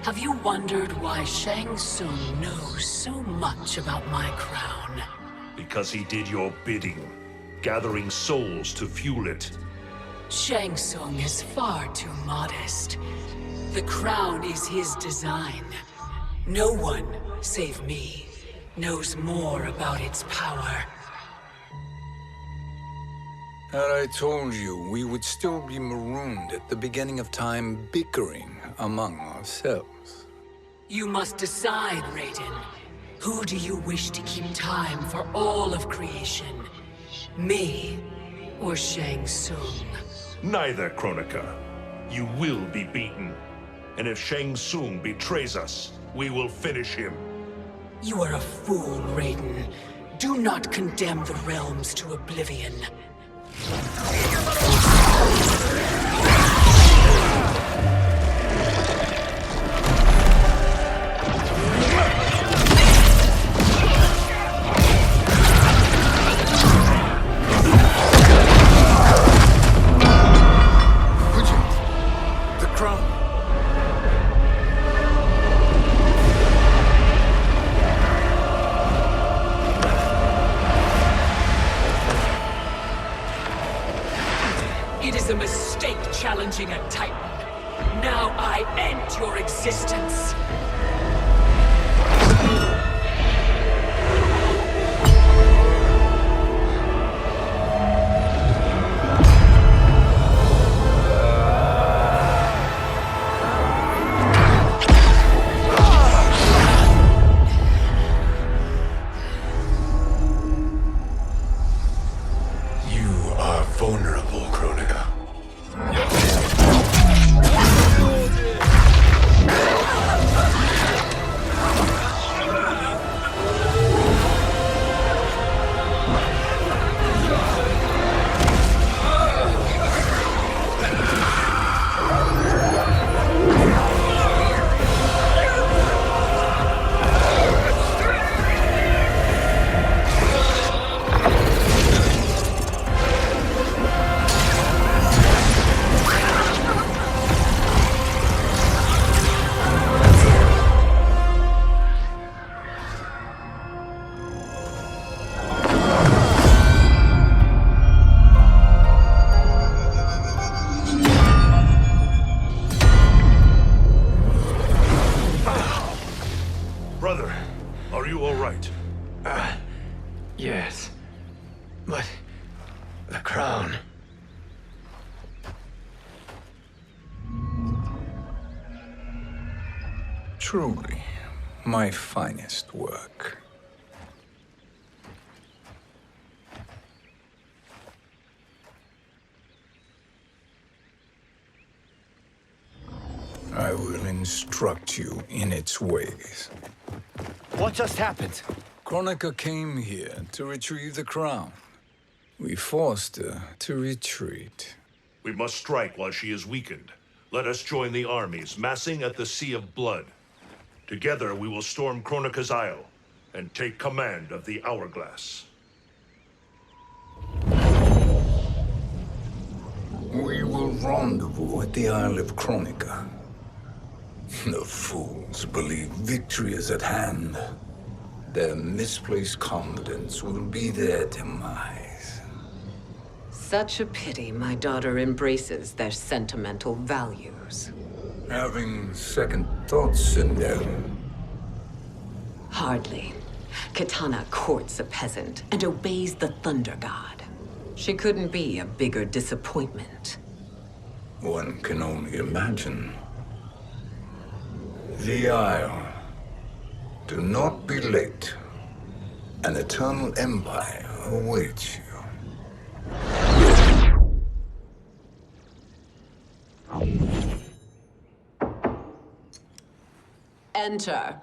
Have you wondered why Shang Tsung knows so much about my crown? Because he did your bidding, gathering souls to fuel it. Shang Tsung is far too modest. The crown is his design. No one, save me, knows more about its power. Had I told you, we would still be marooned at the beginning of time, bickering among ourselves. You must decide, Raiden. Who do you wish to keep time for all of creation? Me or Shang Tsung? Neither, Kronika. You will be beaten. And if Shang Tsung betrays us, we will finish him. You are a fool, Raiden. Do not condemn the realms to oblivion. Fujin, the crown. It is a mistake challenging a Titan. Now I end your existence. You are vulnerable, Kronika. Brother, are you all right? Yes. But the crown. Truly, my finest work. I will instruct you in its ways. What just happened? Kronika came here to retrieve the crown. We forced her to retreat. We must strike while she is weakened. Let us join the armies, massing at the Sea of Blood. Together we will storm Kronika's Isle and take command of the Hourglass. We will rendezvous at the Isle of Kronika. The fools believe victory is at hand. Their misplaced confidence will be their demise. Such a pity my daughter embraces their sentimental values. Having second thoughts in them. Hardly. Kitana courts a peasant and obeys the Thunder God. She couldn't be a bigger disappointment. One can only imagine. The Isle. Do not be late. An eternal empire awaits you. Enter.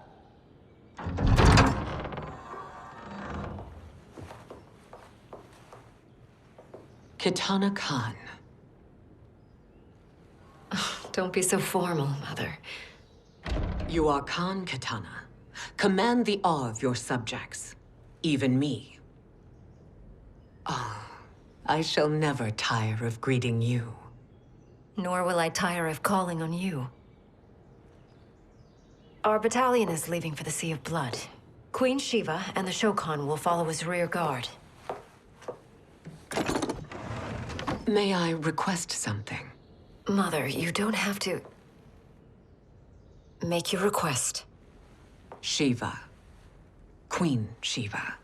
Kitana Khan. Don't be so formal, Mother. You are Khan Kitana. Command the awe of your subjects. Even me. I shall never tire of greeting you. Nor will I tire of calling on you. Our battalion is leaving for the Sea of Blood. Queen Shiva and the Shokan will follow as rear guard. May I request something? Mother, you don't have to... make your request. Shiva. Queen Shiva.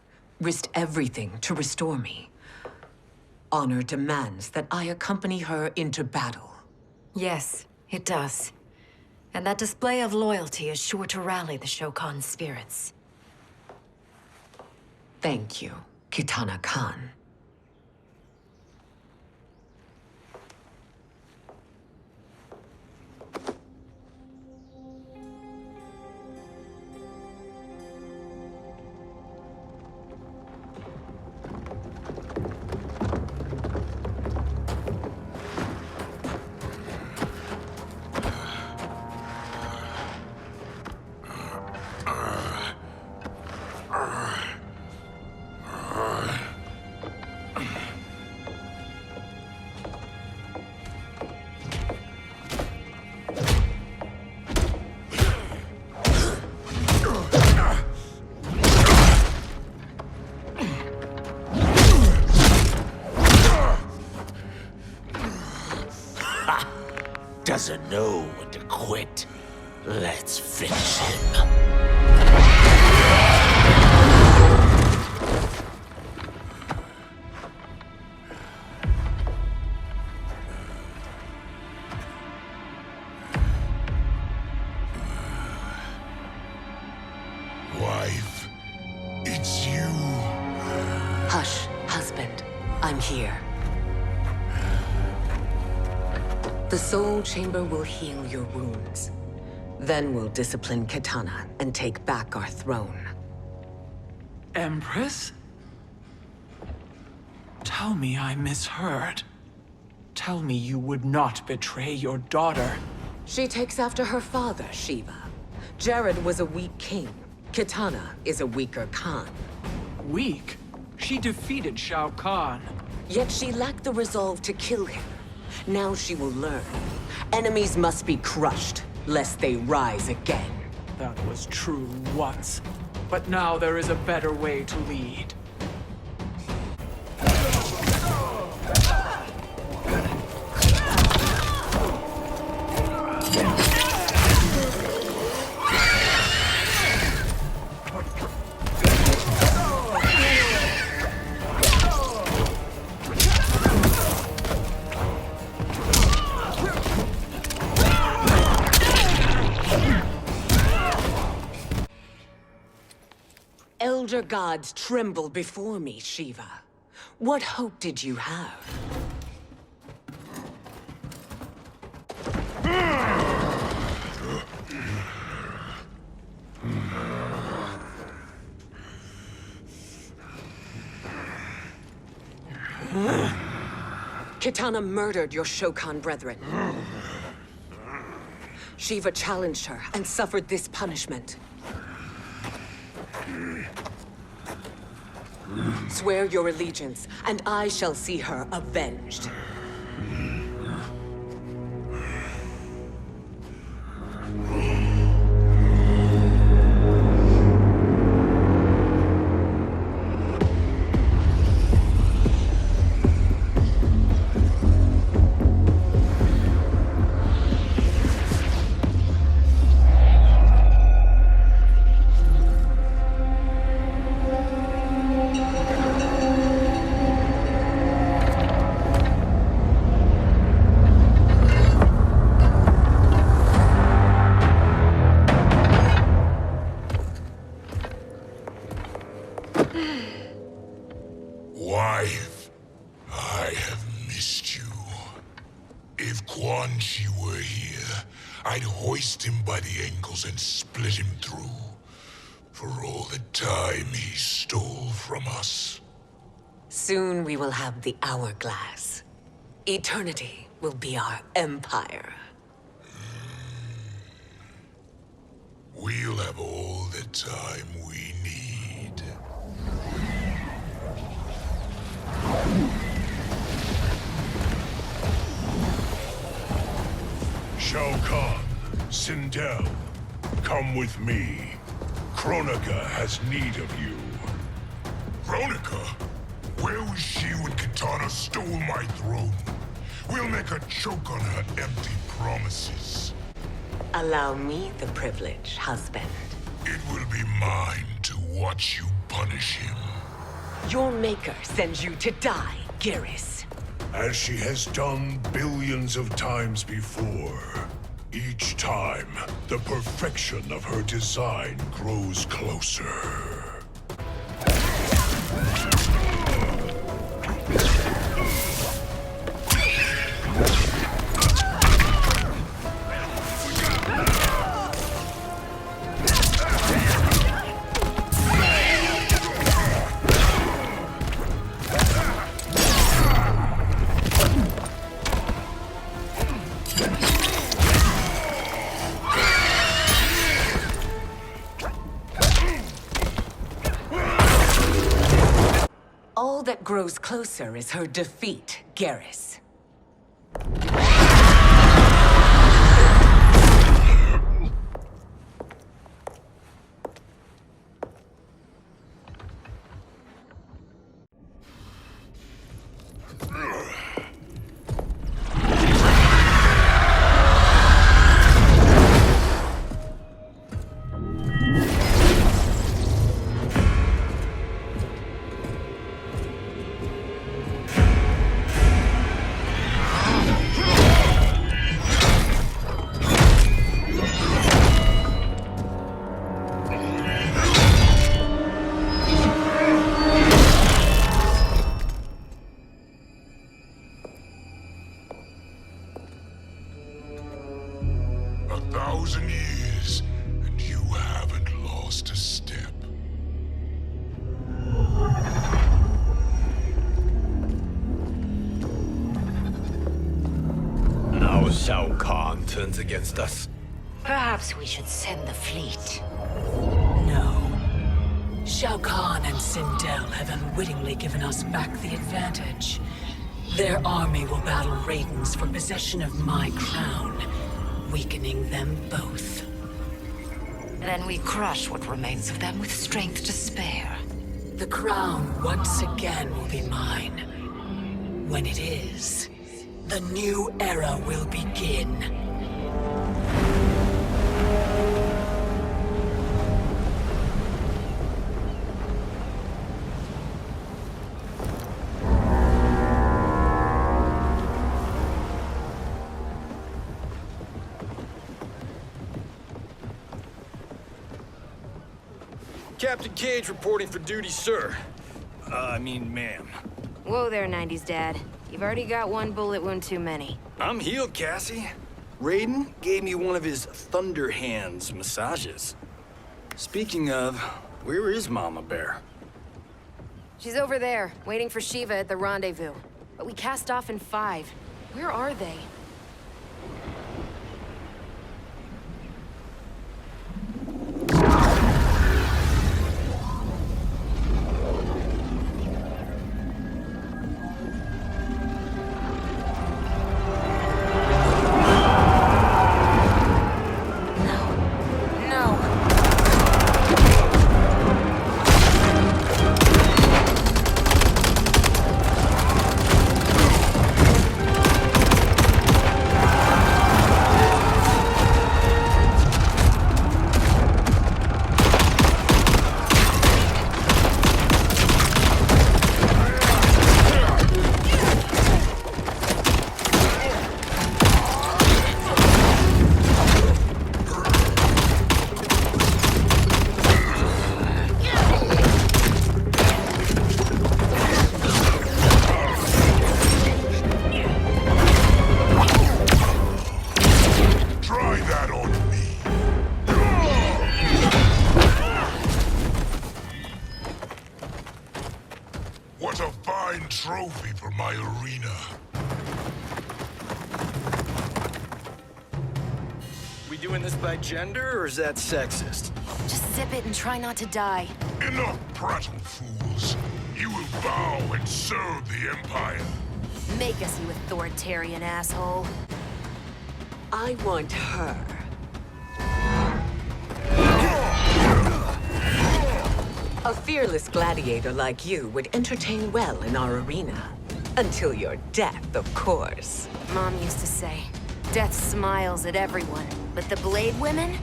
Risked everything to restore me. Honor demands that I accompany her into battle. Yes, it does. And that display of loyalty is sure to rally the Shokan's spirits. Thank you, Kitana Khan. Doesn't know when to quit. Let's finish him. Wife, it's you. Hush, husband. I'm here. The Soul Chamber will heal your wounds. Then we'll discipline Kitana and take back our throne. Empress? Tell me I misheard. Tell me you would not betray your daughter. She takes after her father, Shiva. Jared was a weak king. Kitana is a weaker Khan. Weak? She defeated Shao Kahn. Yet she lacked the resolve to kill him. Now she will learn. Enemies must be crushed, lest they rise again. That was true once. But now there is a better way to lead. Elder gods tremble before me, Shiva. What hope did you have? Kitana murdered your Shokan brethren. Shiva challenged her and suffered this punishment. Swear your allegiance, and I shall see her avenged. Once you were here, I'd hoist him by the ankles and split him through. For all the time he stole from us. Soon we will have the Hourglass. Eternity will be our empire. We'll have all the time we need. Shao Kahn, Sindel, come with me. Kronika has need of you. Kronika? Where was she when Kitana stole my throne? We'll make her choke on her empty promises. Allow me the privilege, husband. It will be mine to watch you punish him. Your maker sends you to die, Geras. As she has done billions of times before. Each time, the perfection of her design grows closer. All that grows closer is her defeat, Geras. Shao Kahn turns against us. Perhaps we should send the fleet. No. Shao Kahn and Sindel have unwittingly given us back the advantage. Their army will battle Raidens for possession of my crown, weakening them both. Then we crush what remains of them with strength to spare. The crown once again will be mine. When it is, the new era will begin. Captain Cage reporting for duty, sir. Ma'am. Whoa there, 90s dad. You've already got one bullet wound too many. I'm healed, Cassie. Raiden gave me one of his Thunder Hands massages. Speaking of, where is Mama Bear? She's over there, waiting for Shiva at the rendezvous. But we cast off in 5. Where are they? trophy for my arena. We doing this by gender, or is that sexist? Just sip it and try not to die. Enough prattle, fools. You will bow and serve the Empire. Make us, you authoritarian asshole. I want her. A fearless gladiator like you would entertain well in our arena. Until your death, of course. Mom used to say, death smiles at everyone, but the Blade women,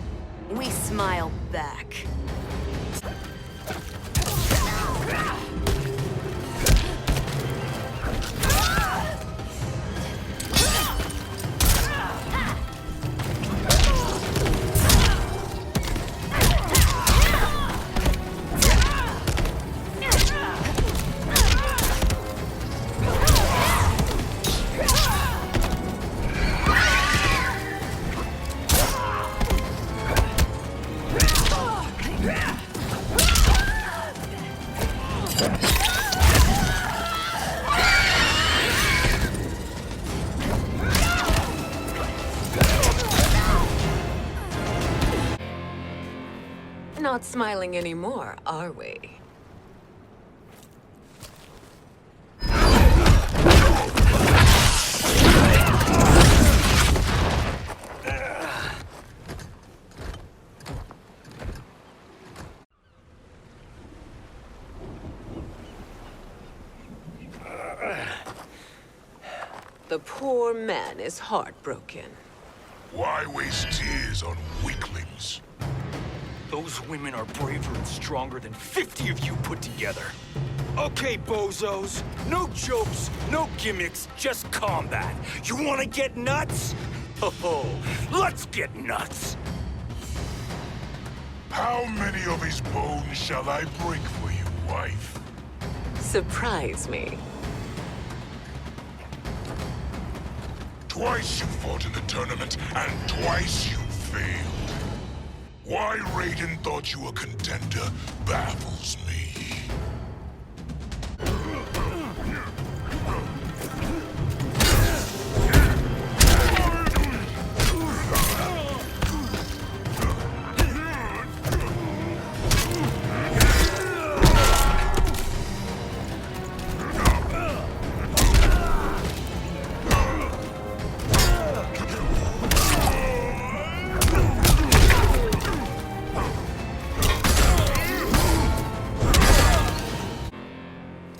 we smile back. Not smiling anymore, are we? The poor man is heartbroken. Why waste tears on weaklings? Those women are braver and stronger than 50 of you put together. Okay, bozos. No jokes, no gimmicks, just combat. You wanna get nuts? Oh, let's get nuts! How many of his bones shall I break for you, wife? Surprise me. Twice you fought in the tournament, and twice you failed. Why Raiden thought you a contender baffles me.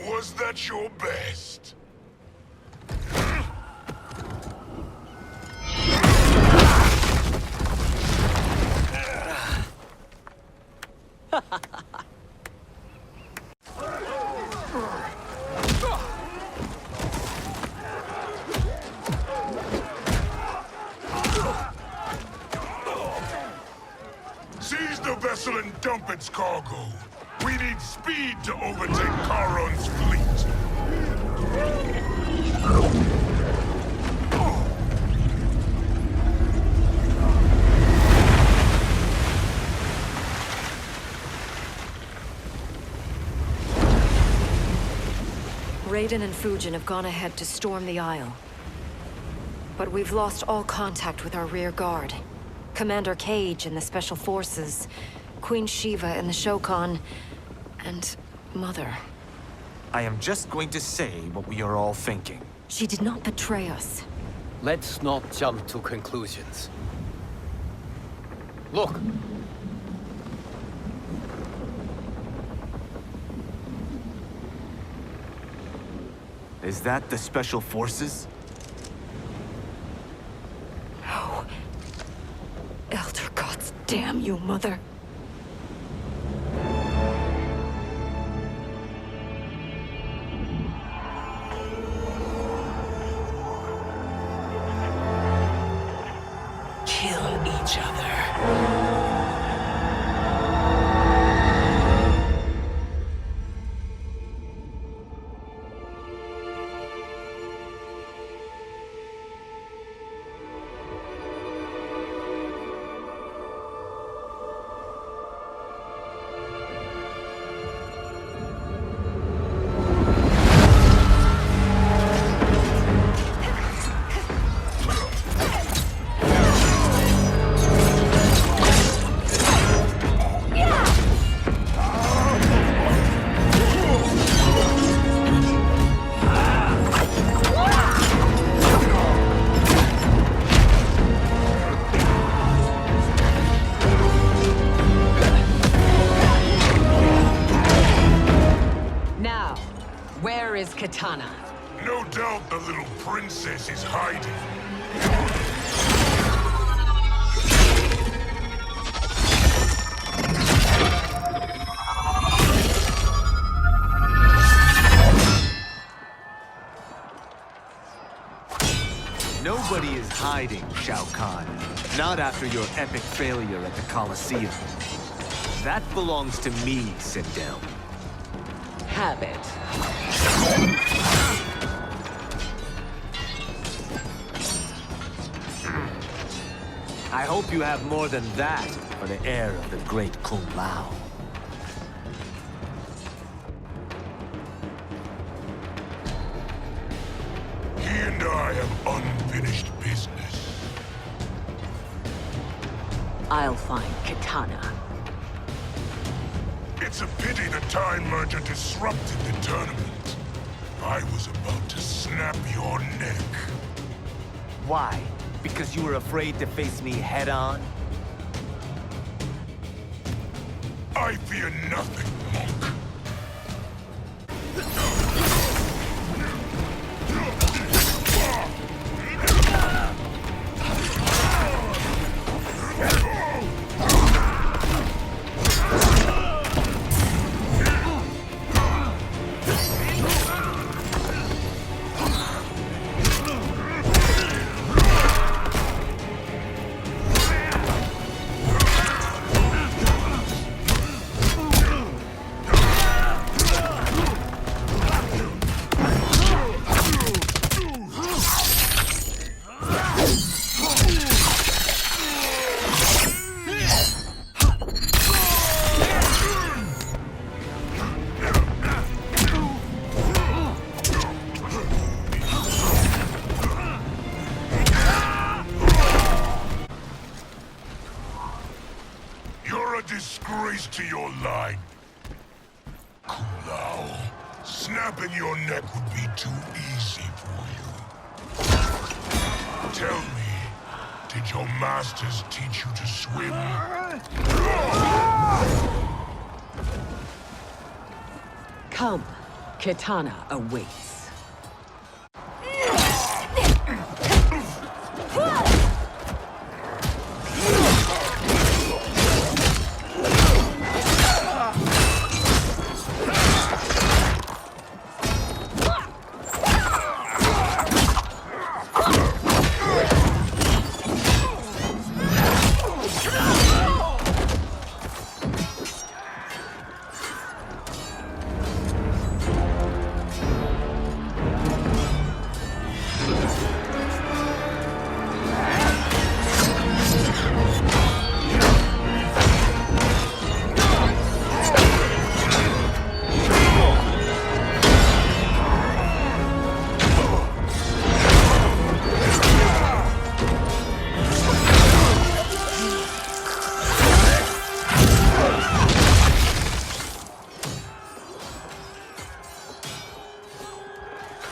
Was that your best? Seize the vessel and dump its cargo. We need speed to overtake Charon's fleet. Raiden and Fujin have gone ahead to storm the Isle. But we've lost all contact with our rear guard. Commander Cage and the Special Forces, Queen Shiva and the Shokan, and Mother. I am just going to say what we are all thinking. She did not betray us. Let's not jump to conclusions. Look! Is that the Special Forces? No. Elder gods, damn you, Mother. Kill each other. Kitana. No doubt the little princess is hiding. Nobody is hiding, Shao Kahn. Not after your epic failure at the Colosseum. That belongs to me, Sindel. Have it. I hope you have more than that for the heir of the great Kung Lao. He and I have unfinished business. I'll find Kitana. It's a pity the Time Merger disrupted the tournament. I was about to snap your neck. Why? Because you were afraid to face me head-on? I fear nothing, monk. Disgrace to your line. Kung Lao, snapping your neck would be too easy for you. Tell me, did your masters teach you to swim? Come, Kitana awaits.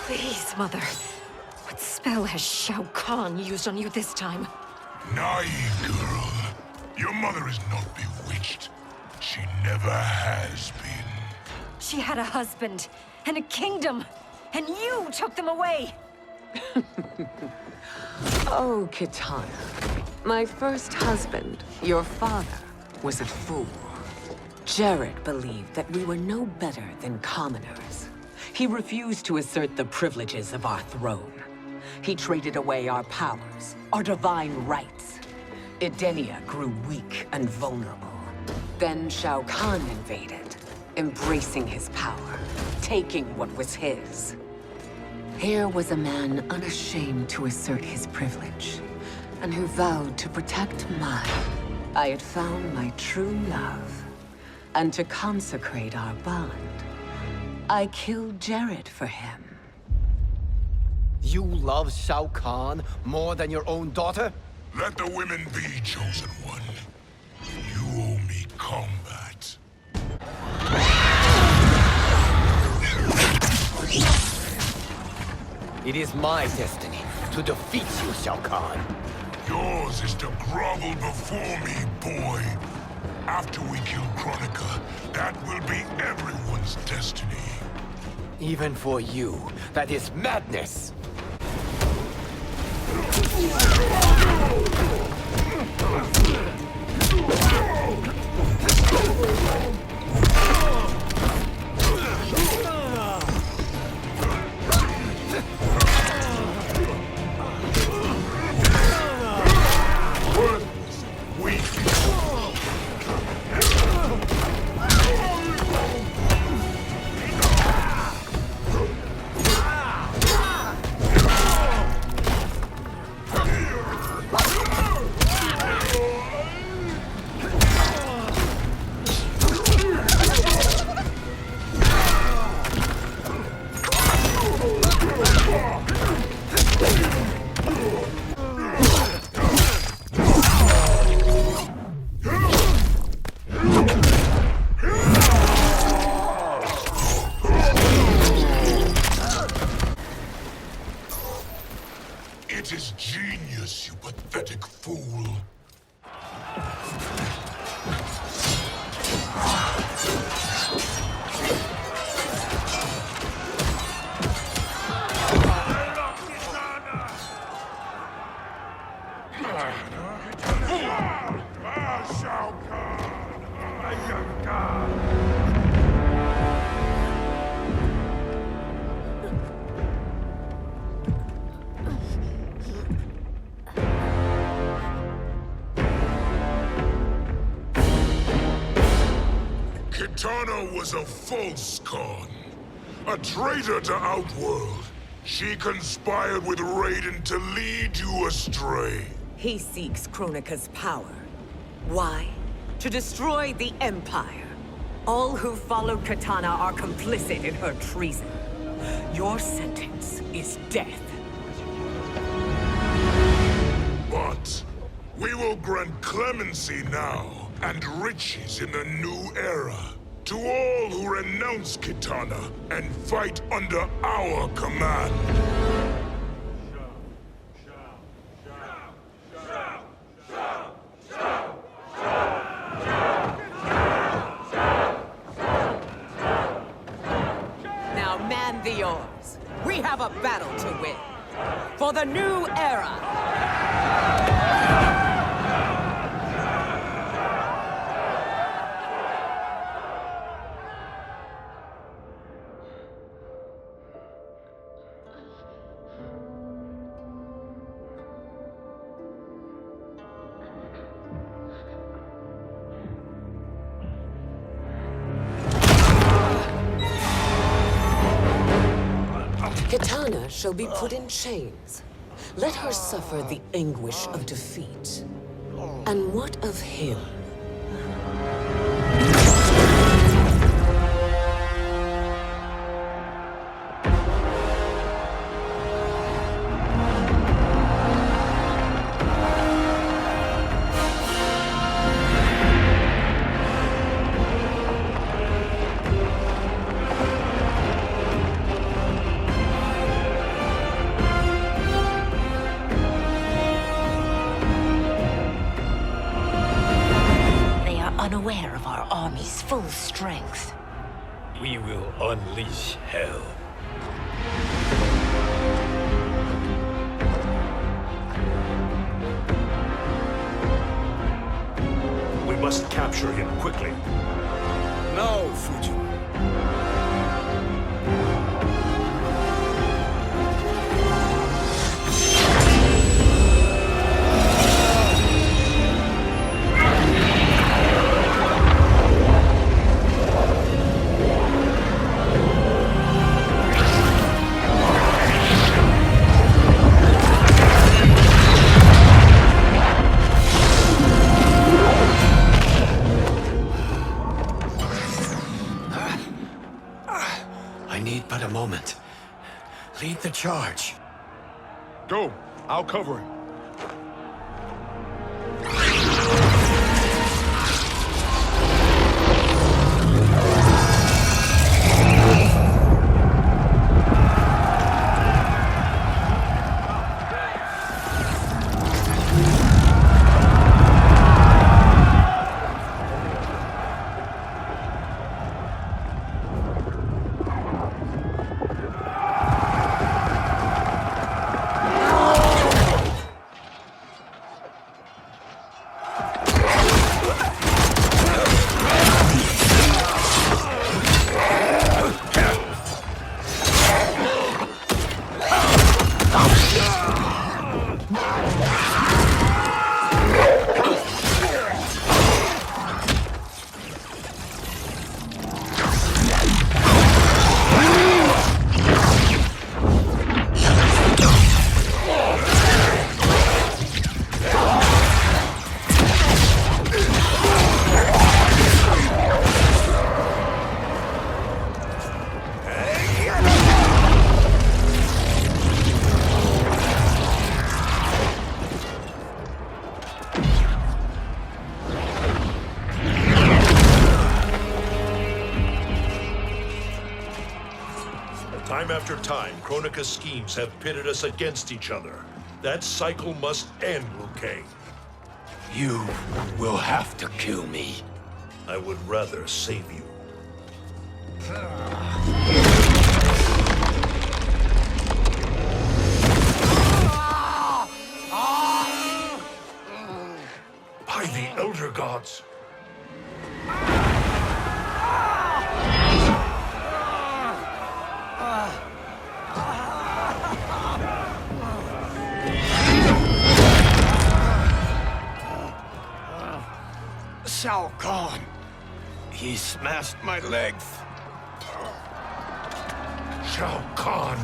Please, Mother. What spell has Shao Kahn used on you this time? Naive girl. Your mother is not bewitched. She never has been. She had a husband and a kingdom, and you took them away! Oh, Kitana. My first husband, your father, was a fool. Jared believed that we were no better than commoners. He refused to assert the privileges of our throne. He traded away our powers, our divine rights. Edenia grew weak and vulnerable. Then Shao Kahn invaded, embracing his power, taking what was his. Here was a man unashamed to assert his privilege, and who vowed to protect mine. I had found my true love, and to consecrate our bond, I killed Jared for him. You love Shao Kahn more than your own daughter? Let the women be, chosen one. You owe me combat. It is my destiny to defeat you, Shao Kahn. Yours is to grovel before me, boy. After we kill Kronika, that will be everyone's destiny. Even for you, that is madness! It is genius, you pathetic fool. Shao Kahn! Kitana was a false Khan, a traitor to Outworld. She conspired with Raiden to lead you astray. He seeks Kronika's power. Why? To destroy the Empire. All who followed Kitana are complicit in her treason. Your sentence is death. But we will grant clemency now and riches in the new era to all who renounce Kitana and fight under our command. Now man the oars. We have a battle to win. For the new era. Kitana shall be put in chains. Let her suffer the anguish of defeat. And what of him? Unaware of our army's full strength. We will unleash hell. We must capture him quickly. No, Fujin. But a moment. Lead the charge. Go. I'll cover him. Time after time, Kronika's schemes have pitted us against each other. That cycle must end, Liu Kang. You will have to kill me. I would rather save you. By the Elder Gods! Shao Kahn! He smashed my legs. Shao Kahn!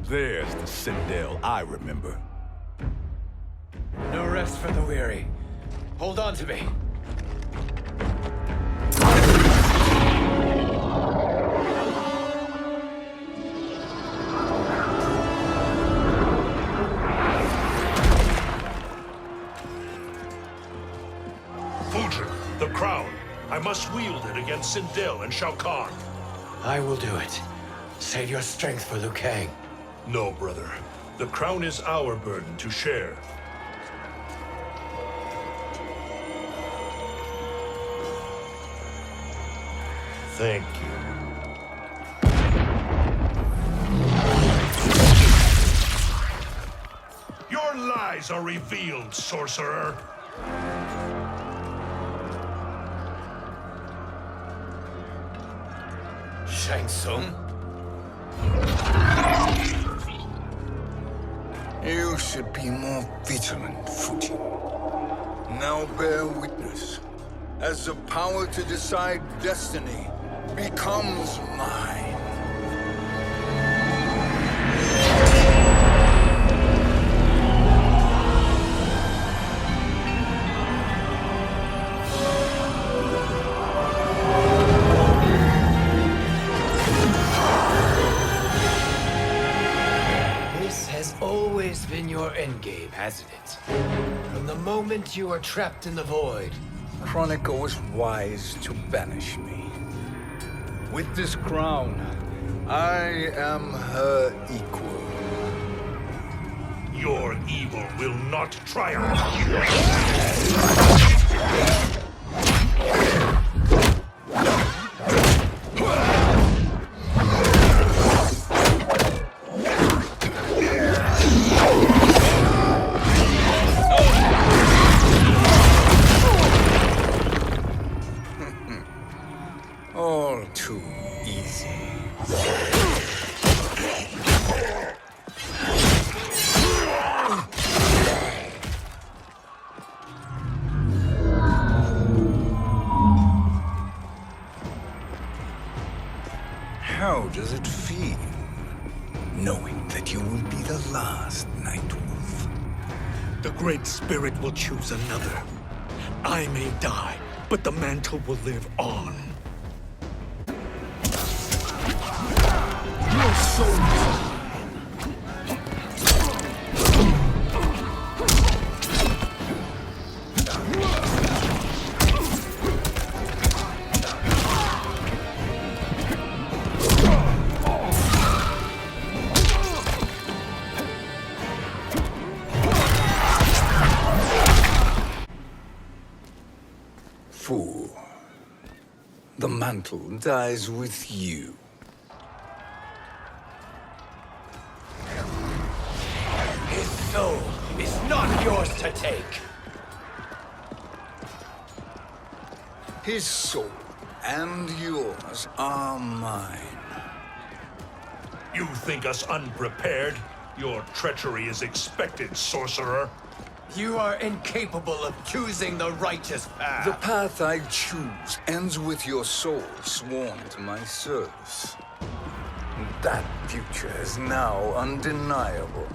There's the Citadel I remember. No rest for the weary. Hold on to me. Fujin, the crown. I must wield it against Sindel and Shao Kahn. I will do it. Save your strength for Liu Kang. No, brother. The crown is our burden to share. Thank you. Your lies are revealed, sorcerer. Shang Tsung? You should be more vigilant, Fujin. Now bear witness, as the power to decide destiny becomes mine. Been your endgame, hasn't it? From the moment you were trapped in the void. Kronika was wise to banish me. With this crown, I am her equal. Your evil will not triumph. All too easy. How does it feel, knowing that you will be the last Nightwolf? The Great Spirit will choose another. I may die, but the mantle will live on. Your soul. Fool. The mantle dies with you. His soul is not yours to take. His soul and yours are mine. You think us unprepared? Your treachery is expected, sorcerer. You are incapable of choosing the righteous path. The path I choose ends with your soul sworn to my service. That future is now undeniable.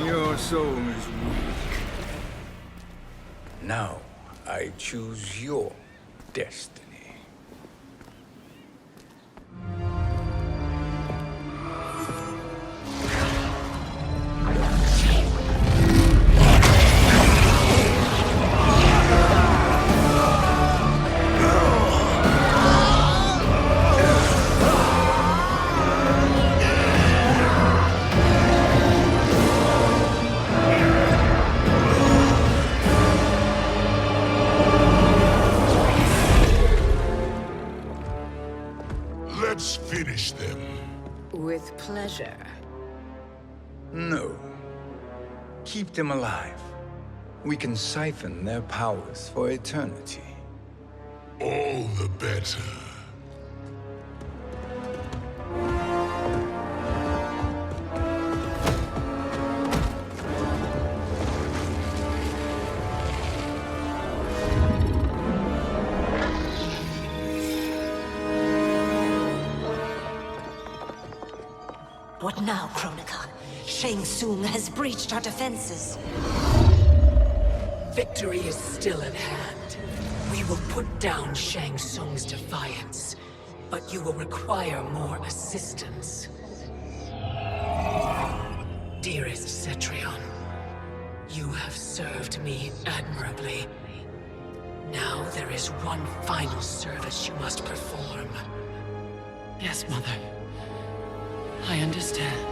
Your soul is weak. Now I choose your destiny. Let's finish them. With pleasure. No. Keep them alive. We can siphon their powers for eternity. All the better. What now, Kronika? Shang Tsung has breached our defenses. Victory is still at hand. We will put down Shang Tsung's defiance, but you will require more assistance. Dearest Cetrion, you have served me admirably. Now there is one final service you must perform. Yes, Mother. I understand.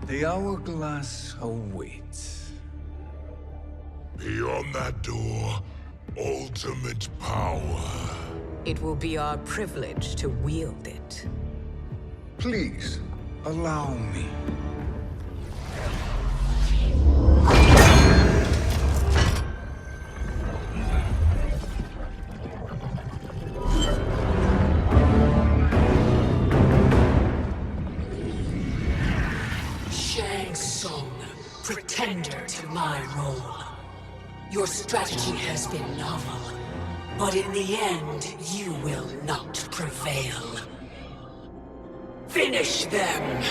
The Hourglass awaits. Beyond that door, ultimate power. It will be our privilege to wield it. Please, allow me. Shang Tsung, pretender to my role. Your strategy has been novel, but in the end, you will not prevail. Finish them!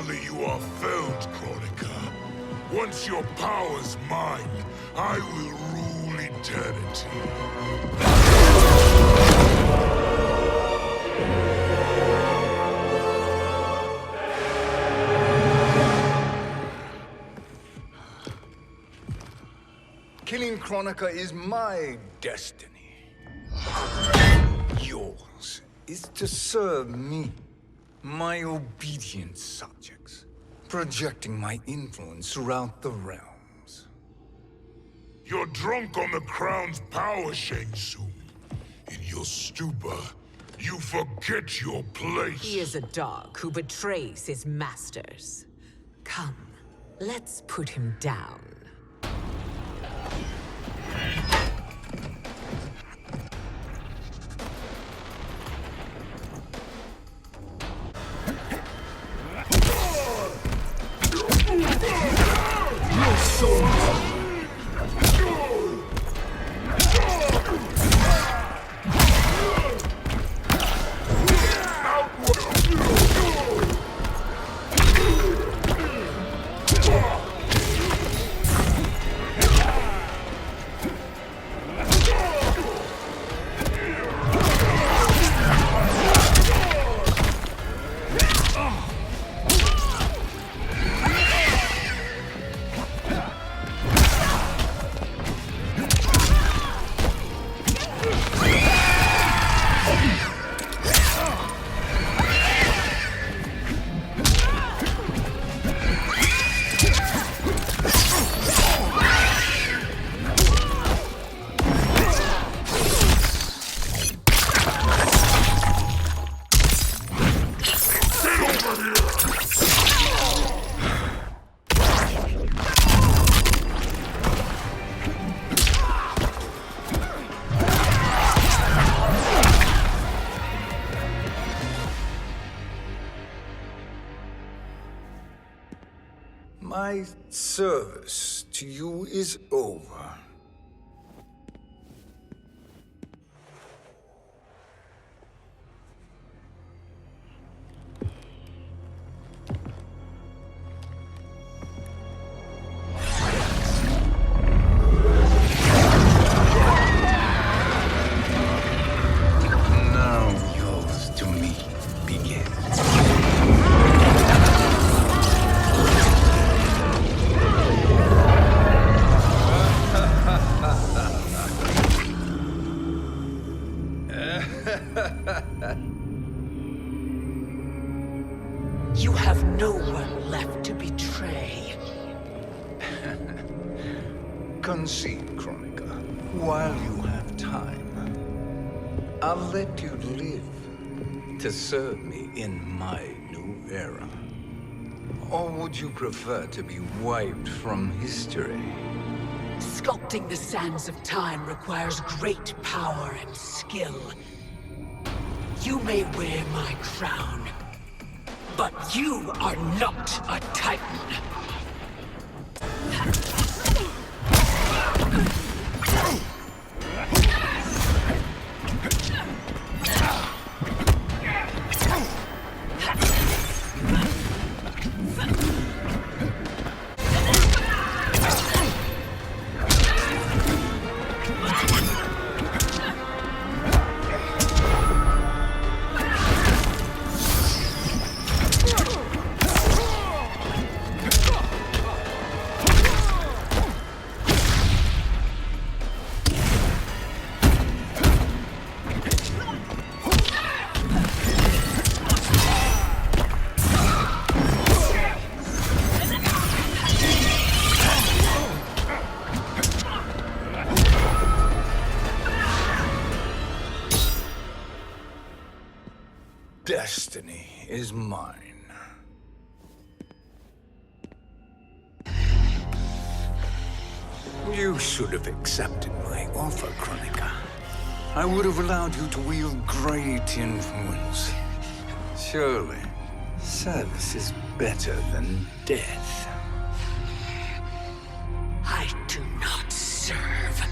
easily you are felled, Kronika. Once your power's mine, I will rule eternity. Killing Kronika is my destiny. Yours is to serve me, my obedient subjects, projecting my influence throughout the realms. You're drunk on the crown's power, Shang Tsung. In your stupor, you forget your place. He is a dog who betrays his masters. Come, let's put him down. Your soul! My service to you is over. Now yours to me begins. You have no one left to betray. Concede, Kronika, while you have time. I'll let you live to serve me in my new era. Or would you prefer to be wiped from history? Sculpting the sands of time requires great power and skill. You may wear my crown, but you are not a Titan. Destiny is mine. You should have accepted my offer, Kronika. I would have allowed you to wield great influence. Surely, service is better than death. I do not serve.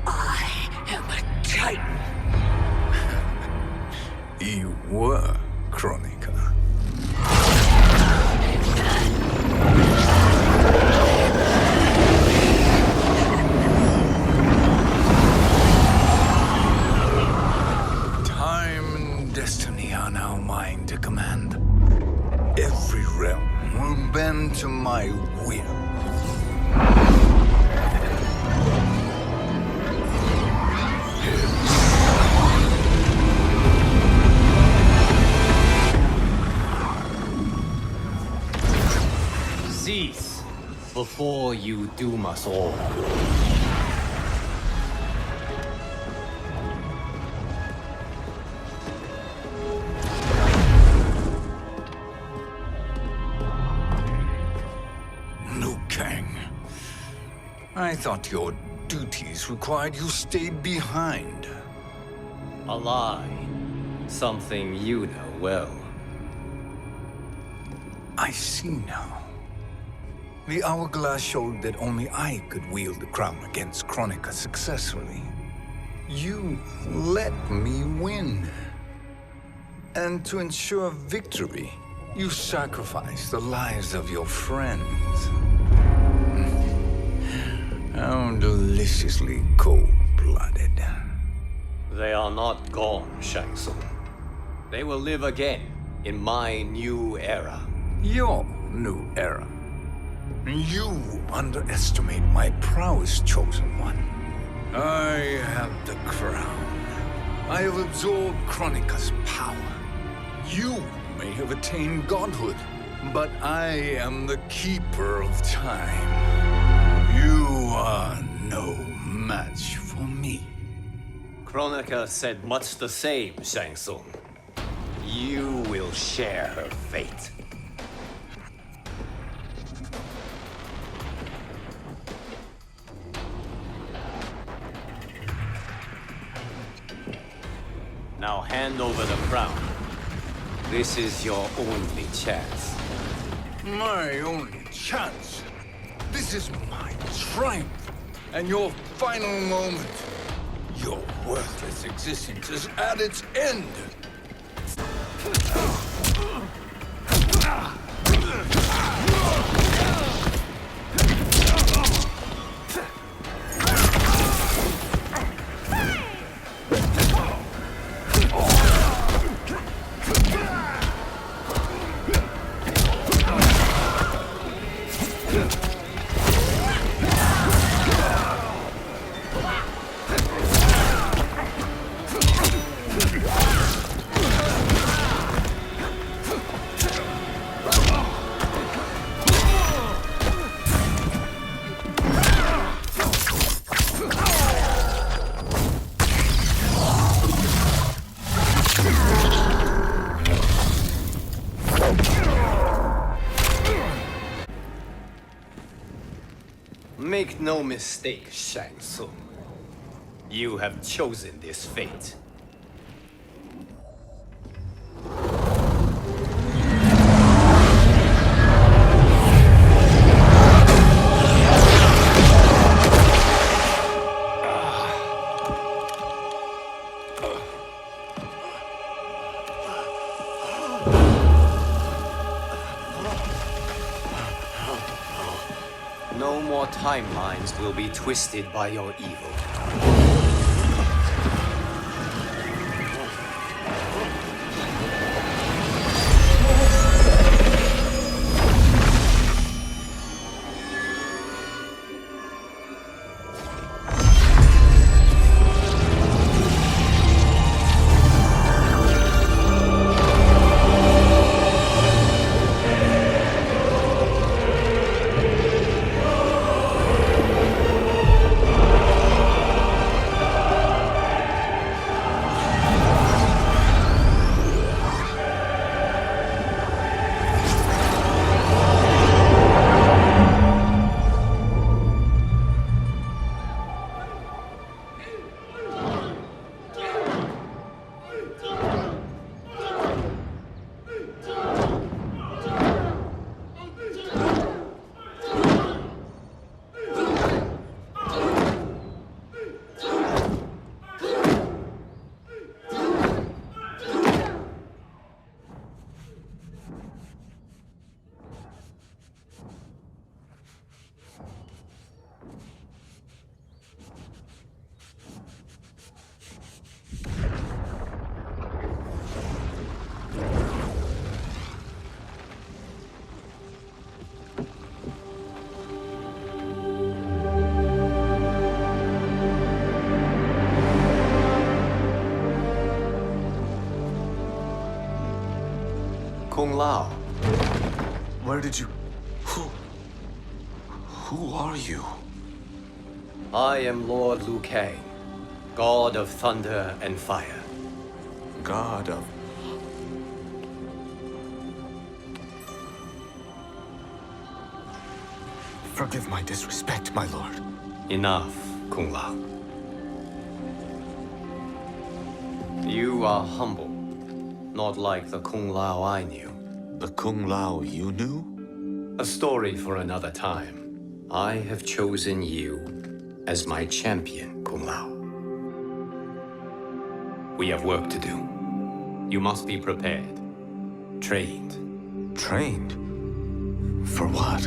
I am a Titan. You were, Kronika. every realm will bend to my will. Cease, before you doom us all. Liu Kang, I thought your duties required you stayed behind. A lie. Something you know well. I see now. The Hourglass showed that only I could wield the crown against Kronika successfully. You let me win. And to ensure victory, you sacrificed the lives of your friends. How deliciously cold-blooded. They are not gone, Shang Tsung. They will live again in my new era. Your new era. You underestimate my prowess, Chosen One. I have the crown. I have absorbed Kronika's power. You may have attained godhood, but I am the keeper of time. You are no match for me. Kronika said much the same, Shang Tsung. You will share her fate. Now hand over the crown. This is your only chance. My only chance. This is my triumph. And your final moment. Your worthless existence is at its end. Make no mistake, Shang Tsung. You have chosen this fate. No more timelines will be twisted by your evil. Kung Lao. Where did you... Who are you? I am Lord Liu Kang, God of Thunder and Fire. God of... Forgive my disrespect, my lord. Enough, Kung Lao. You are humble, not like the Kung Lao I knew. The Kung Lao you knew? A story for another time. I have chosen you as my champion, Kung Lao. We have work to do. You must be prepared. Trained. Trained? For what?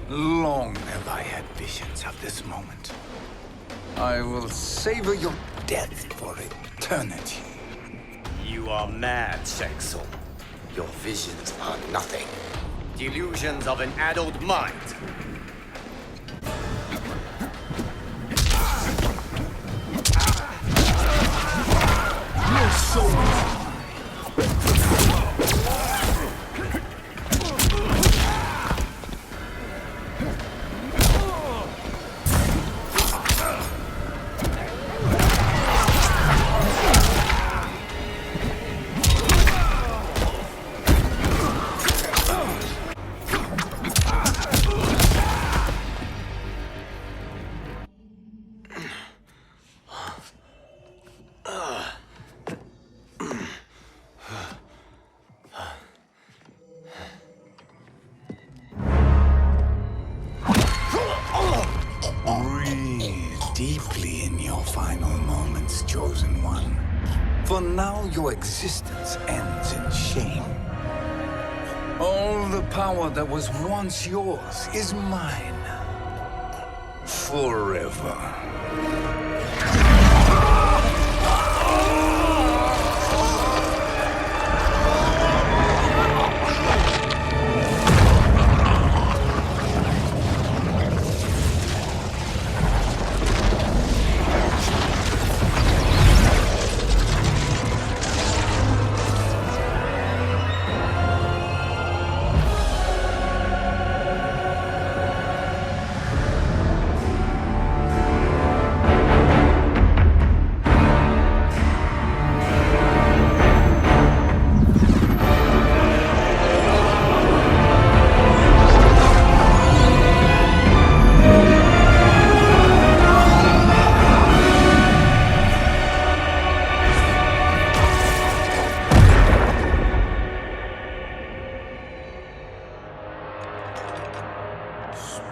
Long have I had visions of this moment. I will savor your death for eternity. You are mad, Shang Tsung. Your visions are nothing. Delusions of an addled mind. Your soul is breathe. Chosen One. For now, your existence ends in shame. All the power that was once yours is mine. Forever.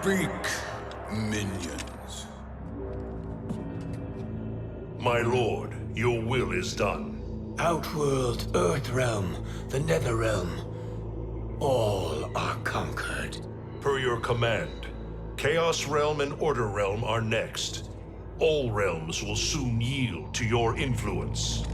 Speak, minions. My lord, your will is done. Outworld, Earthrealm, the Netherrealm. All are conquered. Per your command, Chaos Realm and Order Realm are next. All realms will soon yield to your influence.